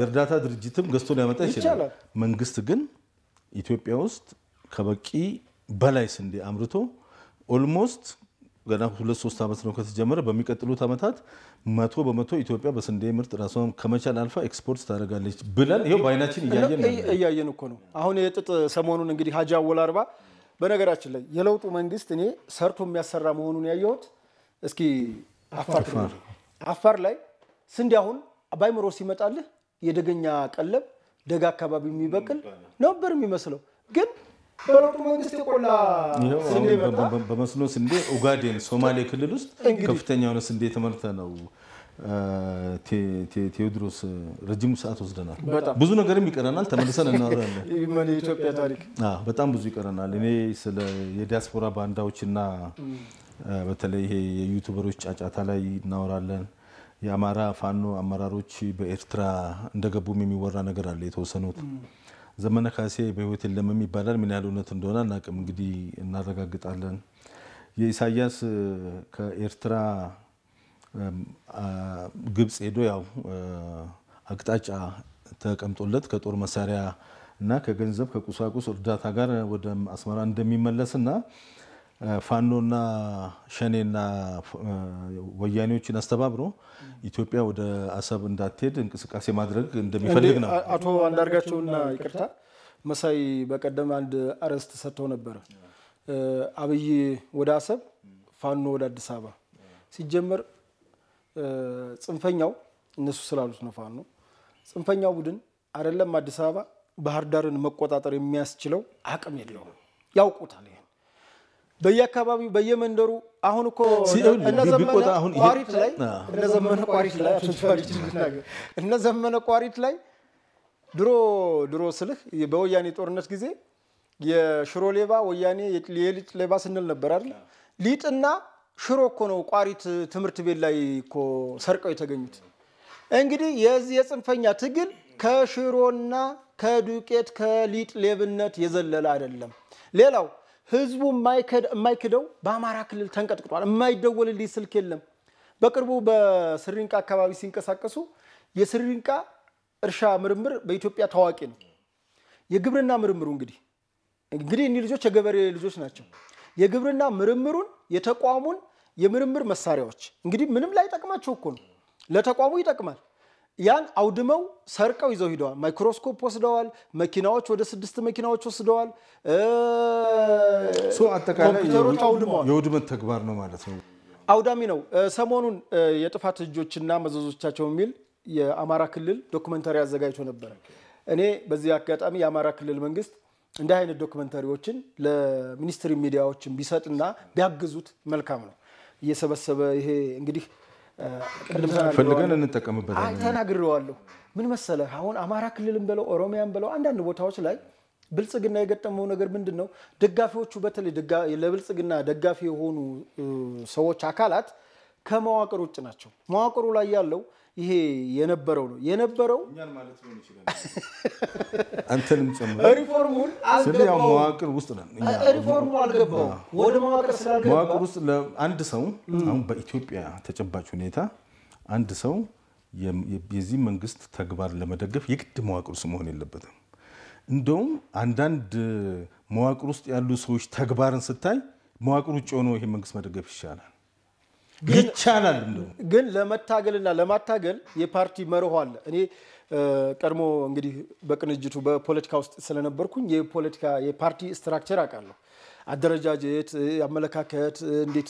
A: የእርዳታ ድርጅትም ገዝቶ ሊያመጣ ይችላል መንግስት ግን ኢትዮጵያ ውስጥ ከበቂ በላይ ስንዴ አምርቶ ኦልሞስት ገና 2-3 አመት ነው ከተጀመረ በሚቀጥሉት አመታት 100% ኢትዮጵያ በስንዴ ምርት ራሷን ከመቻል አልፋ ኤክስፖርት ታደርጋለች ብለን ይሄው ባይናችን
B: እያየን እኮ ነው አሁን የጥጥ ሰሞኑን እንግዲህ ሀጂ አወል አርባ በነገራችን ላይ የለውጡ መንግስት እኔ ሰርቶ የሚያሰራ መሆኑን ያየሁት እስኪ አፋር ላይ ስንዴ አሁን ባይምሮ ሲመጣልህ የደገኛ ቀለብ ደጋ አካባቢ የሚበቅል ነበር የሚመስለው ግን በለውጡ መንግስት የቆላ
A: ስንዴ በመስኖ ስንዴ ኡጋዴን ሶማሌ ክልል ውስጥ ከፍተኛው ነው ስንዴ ተመርተ ነው ቴዎድሮስ ረጅም ሰዓት ወስደናል ብዙ ነገርም ይቀረናል ተመልሰን እናወራለን
B: ይመን ኢትዮጵያ ታሪክ
A: በጣም ብዙ ይቀረናል እኔ ስለ የዲያስፖራ ባንዳዎችና በተለይ ይሄ የዩቲዩበሮች ጫጫታ ላይ እናወራለን የአማራ ፋኖ አመራሮች በኤርትራ እንደገቡም የሚወራ ነገር አለ የተወሰኑት ዘመነ ካሴ በህይወት ለምን ይባላል ምን ያህል እውነት እንደሆነ አናውቅም እንግዲህ እናረጋግጣለን የኢሳያስ ከኤርትራ ግብጽ ሄዶ ያው አቅጣጫ ተቀምጦለት ከጦር መሳሪያ እና ከገንዘብ ከቁሳቁስ እርዳታ ጋር ወደ አስመራ እንደሚመለስና ፋኖና ሸኔና ወያኔዎችን አስተባብሮ ኢትዮጵያ ወደ አሰብ እንዳትሄድ እንቅስቃሴ ማድረግ እንደሚፈልግ ነው
B: አቶ አንዳርጋቸውና ይቅርታ መሳይ በቀደም አንድ አረስት ሰጥተው ነበር አብይ ወደ አሰብ ፋኖ ወደ አዲስ አበባ ሲጀመር ጽንፈኛው እነሱ ስላሉት ነው ፋኖ ጽንፈኛው ቡድን አይደለም አዲስ አበባ ባህር ዳርን መቆጣጠር የሚያስችለው አቅም የለውም ያውቁታል በየአካባቢው በየመንደሩ አሁን እኮ እነዘመነ ቋሪት ላይ ድሮ ስልህ በወያኔ ጦርነት ጊዜ የሽሮ ሌባ ወያኔ የሊጥ ሌባ ስንል ነበር አይደል ሊጥና ሽሮ እኮ ነው ቋሪት ትምህርት ቤት ላይ እኮ ሰርቀው የተገኙት። እንግዲህ የዚህ የጽንፈኛ ትግል ከሽሮና ከዱቄት ከሊጥ ሌብነት የዘለለ አይደለም። ሌላው ህዝቡ የማይክደው በአማራ ክልል ተንቀጥቅጧል። የማይደወልልኝ ስልክ የለም። በቅርቡ በስሪንቃ አካባቢ ሲንቀሳቀሱ የስሪንቃ እርሻ ምርምር በኢትዮጵያ ታዋቂ ነው። የግብርና ምርምሩ እንግዲህ እኒህ ልጆች የገበሬ ልጆች ናቸው። የግብርና ምርምሩን የተቋሙን የምርምር መሳሪያዎች እንግዲህ ምንም ላይ ጠቅማቸው እኮ ነው፣ ለተቋሙ ይጠቅማል። ያን አውድመው ሰርቀው ይዘው ሄደዋል። ማይክሮስኮፕ ወስደዋል። መኪናዎች ወደ 6 መኪናዎች ወስደዋል።
A: አጠቃላይ የውድመት ተግባር ነው ማለት ነው።
B: አውዳሚ ነው። ሰሞኑን የጥፋት እጆችና መዘዞቻቸው የሚል የአማራ ክልል ዶክመንታሪ አዘጋጅቶ ነበር። እኔ በዚህ አጋጣሚ የአማራ ክልል መንግስት እንደ አይነት ዶክመንታሪዎችን ለሚኒስትሪ ሚዲያዎችን ቢሰጥና ቢያግዙት መልካም ነው። እየሰበሰበ ይሄ እንግዲህ
A: ፈልገን እንጠቀምበታለን።
B: ተናግሬዋለሁ። ምን መሰለህ አሁን አማራ ክልልም በለው ኦሮሚያም በለው አንዳንድ ቦታዎች ላይ ብልጽግና የገጠመው ነገር ምንድነው? ደጋፊዎቹ በተለይ ለብልጽግና ደጋፊ የሆኑ ሰዎች አካላት ከመዋቅር ውጭ ናቸው። መዋቅሩ ላይ ያለው ይሄ የነበረው
A: እኛን ማለት ነው ይችላል። አንተንም ጨምሮ
B: ሪፎርሙን
A: ስለዚህ መዋቅር ውስጥ ነን።
B: ሪፎርሙ አልገባው ወደ መዋቅር ስላልገባ
A: መዋቅር ውስጥ ለአንድ ሰው አሁን በኢትዮጵያ ተጨባጭ ሁኔታ አንድ ሰው የዚህ መንግስት ተግባር ለመደገፍ የግድ መዋቅር ውስጥ መሆን የለበትም። እንደውም አንዳንድ መዋቅር ውስጥ ያሉ ሰዎች ተግባርን ስታይ መዋቅር ውጭ ሆኖ ይሄ መንግስት መደገፍ ይሻላል። ይቻላል
B: ግን ለመታገልና ለማታገል የፓርቲ መርሆ አለ። እኔ ቀድሞ እንግዲህ በቅንጅቱ በፖለቲካ ውስጥ ስለነበርኩኝ የፓርቲ ስትራክቸር አውቃለሁ። አደረጃጀት፣ አመለካከት፣ እንዴት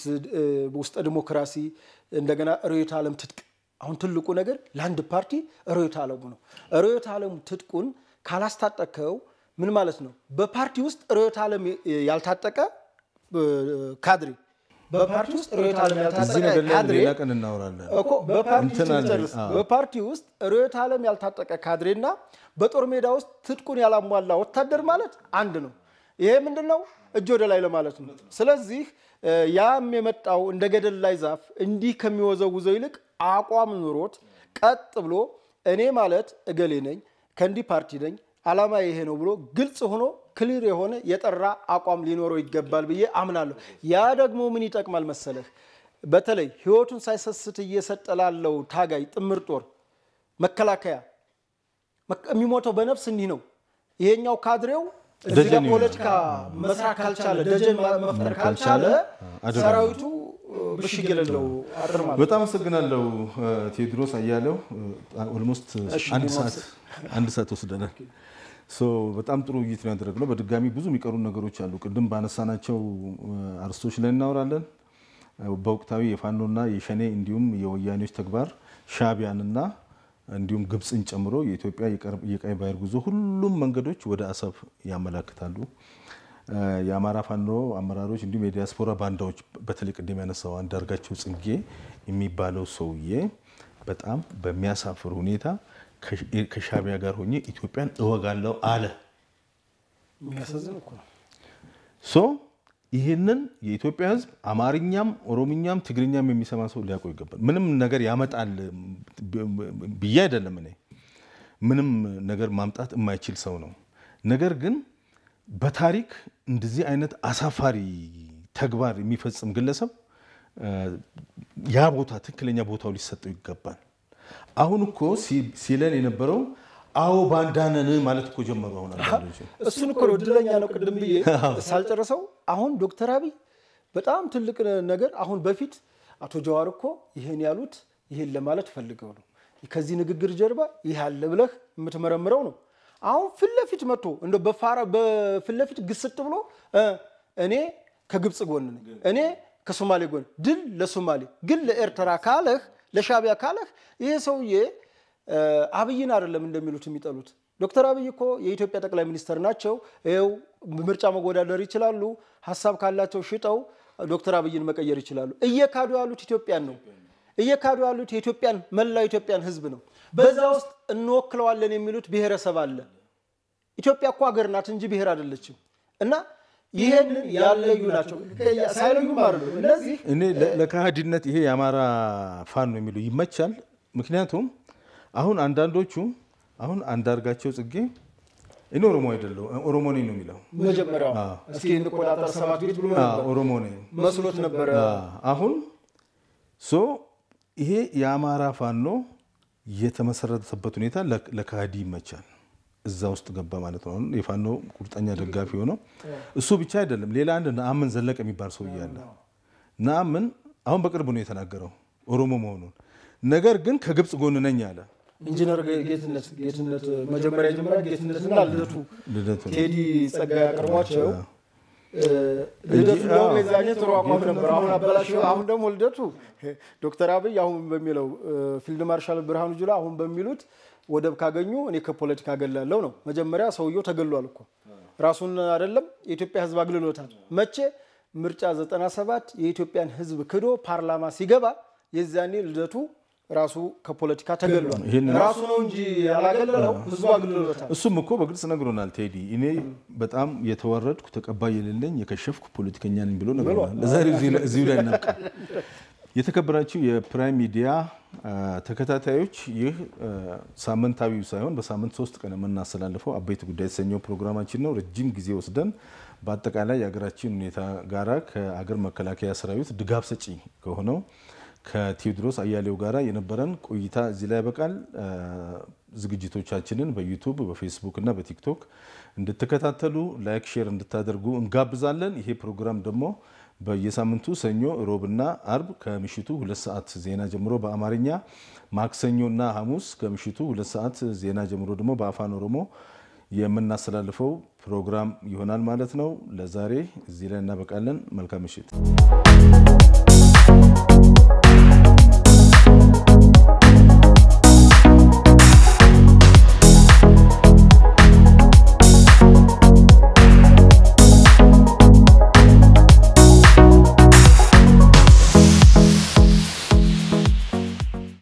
B: ውስጥ ዲሞክራሲ፣ እንደገና ርዕዮተ ዓለም ትጥቅ። አሁን ትልቁ ነገር ለአንድ ፓርቲ ርዕዮተ ዓለሙ ነው። ርዕዮተ ዓለሙ ትጥቁን ካላስታጠቀው ምን ማለት ነው? በፓርቲ ውስጥ ርዕዮተ ዓለም ያልታጠቀ ካድሬ በፓርቲ ውስጥ ርዕዮተ ዓለም ያልታጠቀ ካድሬ
A: ሌላ ቀን እናወራለን
B: እኮ በፓርቲ ውስጥ ርዕዮተ ዓለም ያልታጠቀ ካድሬና በጦር ሜዳ ውስጥ ትጥቁን ያላሟላ ወታደር ማለት አንድ ነው። ይሄ ምንድነው? እጅ ወደ ላይ ለማለት ነው። ስለዚህ ያም የመጣው እንደ ገደል ላይ ዛፍ እንዲህ ከሚወዘውዘው ይልቅ አቋም ኑሮት ቀጥ ብሎ እኔ ማለት እገሌ ነኝ ከንዲ ፓርቲ ነኝ ዓላማ ይሄ ነው ብሎ ግልጽ ሆኖ ክሊር የሆነ የጠራ አቋም ሊኖረው ይገባል ብዬ አምናለሁ። ያ ደግሞ ምን ይጠቅማል መሰለህ? በተለይ ህይወቱን ሳይሰስት እየሰጠላለው ታጋይ ጥምር ጦር መከላከያ የሚሞተው በነፍስ እንዲህ ነው። ይሄኛው ካድሬው እዚህ ፖለቲካ መስራት ካልቻለ ደጀን መፍጠር ካልቻለ ሰራዊቱ ብሽግ የሌለው አጥር ማለት።
A: በጣም አመሰግናለሁ ቴዎድሮስ አያሌው። ኦልሞስት አንድ ሰዓት ወስደናል። በጣም ጥሩ ውይይት ነው ያደረግነው። በድጋሚ ብዙ የሚቀሩ ነገሮች አሉ። ቅድም ባነሳናቸው አርስቶች ላይ እናወራለን። በወቅታዊ የፋኖና የሸኔ እንዲሁም የወያኔዎች ተግባር ሻዕቢያንና እንዲሁም ግብጽን ጨምሮ የኢትዮጵያ የቀይ ባህር ጉዞ ሁሉም መንገዶች ወደ አሰብ ያመላክታሉ። የአማራ ፋኖ አመራሮች እንዲሁም የዲያስፖራ ባንዳዎች በተለይ ቅድም ያነሳው አንዳርጋቸው ጽጌ የሚባለው ሰውዬ በጣም በሚያሳፍር ሁኔታ ከሻዕቢያ ጋር ሆኜ ኢትዮጵያን እወጋለሁ አለ።
B: የሚያሳዝን እኮ ነው።
A: ይሄንን የኢትዮጵያ ሕዝብ አማርኛም ኦሮምኛም ትግርኛም የሚሰማ ሰው ሊያውቀው ይገባል። ምንም ነገር ያመጣል ብዬ አይደለም እኔ ምንም ነገር ማምጣት የማይችል ሰው ነው። ነገር ግን በታሪክ እንደዚህ አይነት አሳፋሪ ተግባር የሚፈጽም ግለሰብ ያ ቦታ ትክክለኛ ቦታው ሊሰጠው ይገባል። አሁን እኮ ሲለን የነበረው አዎ ባንዳነን ማለት እኮ ጀመሩ። አሁን አንዳንዶች
B: እሱን እኮ እድለኛ ነው ቅድም ብዬ ሳልጨርሰው አሁን ዶክተር አብይ በጣም ትልቅ ነገር አሁን በፊት አቶ ጀዋር እኮ ይሄን ያሉት ይሄን ለማለት ፈልገው ነው። ከዚህ ንግግር ጀርባ ይሄ አለ ብለህ የምትመረምረው ነው። አሁን ፍለፊት መጥቶ እንደ በፍለፊት ግስጥ ብሎ እኔ ከግብጽ ጎን ነኝ፣ እኔ ከሶማሌ ጎን፣ ድል ለሶማሌ ግን ለኤርትራ ካለህ ለሻዕቢያ ካለህ ይሄ ሰውዬ አብይን አይደለም እንደሚሉት የሚጠሉት። ዶክተር አብይ እኮ የኢትዮጵያ ጠቅላይ ሚኒስትር ናቸው። ይሄው ምርጫ መወዳደር ይችላሉ። ሐሳብ ካላቸው ሽጠው ዶክተር አብይን መቀየር ይችላሉ። እየካዱ ያሉት ኢትዮጵያን ነው። እየካዱ ያሉት የኢትዮጵያን መላው ኢትዮጵያን ህዝብ ነው። በዛ ውስጥ እንወክለዋለን የሚሉት ብሔረሰብ አለ። ኢትዮጵያ እኮ ሀገር ናት እንጂ ብሔር አይደለችም። እና ይሄንን ያለዩ ናቸው ሳይለዩ ማለት ነው እነዚህ
A: እኔ ለካሃዲነት ይሄ የአማራ ፋኖ የሚለው ይመቻል ምክንያቱም አሁን አንዳንዶቹ አሁን አንዳርጋቸው ጽጌ እኔ ኦሮሞ አይደለም ኦሮሞ ነኝ ነው የሚለው
B: መጀመሪያው እስኪ እንቆጣጠር ሰባት ቤት ብሎ ነበር
A: ኦሮሞ ነኝ
B: መስሎት ነበር
A: አሁን ይሄ የአማራ ፋኖ የተመሰረተበት ሁኔታ ለካሃዲ ይመቻል እዛ ውስጥ ገባ ማለት ነው የፋኖ ቁርጠኛ ደጋፊ ሆኖ እሱ ብቻ አይደለም ሌላ አንድ ነአምን ዘለቀ የሚባል ሰው ይያለ ነአምን አሁን በቅርብ ነው የተናገረው ኦሮሞ መሆኑን ነገር ግን ከግብጽ ጎን ነኝ አለ
B: ኢንጂነር ጌትነት መጀመሪያ ጌትነትና ልደቱ ቴዲ ጸጋ ያቀርቧቸው ልደቱ ነው በዛኔ ተሯቋም ነበር አሁን አበላሽው አሁን ደግሞ ልደቱ ዶክተር አብይ አሁን በሚለው ፊልድ ማርሻል ብርሃኑ ጁላ አሁን በሚሉት ወደብ ካገኙ እኔ ከፖለቲካ ገላለው ነው መጀመሪያ ሰውየው ተገሏል እኮ ራሱን አይደለም የኢትዮጵያ ህዝብ አግልሎታል መቼ ምርጫ 97 የኢትዮጵያን ህዝብ ክዶ ፓርላማ ሲገባ የዛኔ ልደቱ ራሱ ከፖለቲካ ተገሏል ራሱ ነው እንጂ ያላገለለው ህዝቡ አግልሎታል
A: እሱም እኮ በግልጽ ነግሮናል ቴዲ እኔ በጣም የተወረድኩ ተቀባይ የሌለኝ የከሸፍኩ ፖለቲከኛ ነኝ ብሎ ነግሮናል ለዛሬ እዚሁ ላይ እናብቃ የተከበራችሁ የፕራይም ሚዲያ ተከታታዮች ይህ ሳምንታዊው ሳይሆን በሳምንት 3 ቀን የምናስተላልፈው አበይት ጉዳይ የተሰኘው ፕሮግራማችን ነው ረጅም ጊዜ ወስደን በአጠቃላይ የሀገራችን ሁኔታ ጋራ ከሀገር መከላከያ ሰራዊት ድጋፍ ሰጪ ከሆነው ከቴዎድሮስ አያሌው ጋራ የነበረን ቆይታ እዚህ ላይ በቃል ዝግጅቶቻችንን በዩቲዩብ በፌስቡክ እና በቲክቶክ እንድትከታተሉ ላይክ ሼር እንድታደርጉ እንጋብዛለን ይሄ ፕሮግራም ደግሞ በየሳምንቱ ሰኞ ሮብና አርብ ከምሽቱ 2 ሰዓት ዜና ጀምሮ በአማርኛ ማክሰኞና ሐሙስ ከምሽቱ 2 ሰዓት ዜና ጀምሮ ደግሞ በአፋን ኦሮሞ የምናስተላልፈው ፕሮግራም ይሆናል ማለት ነው ለዛሬ እዚህ ላይ እናበቃለን መልካም ምሽት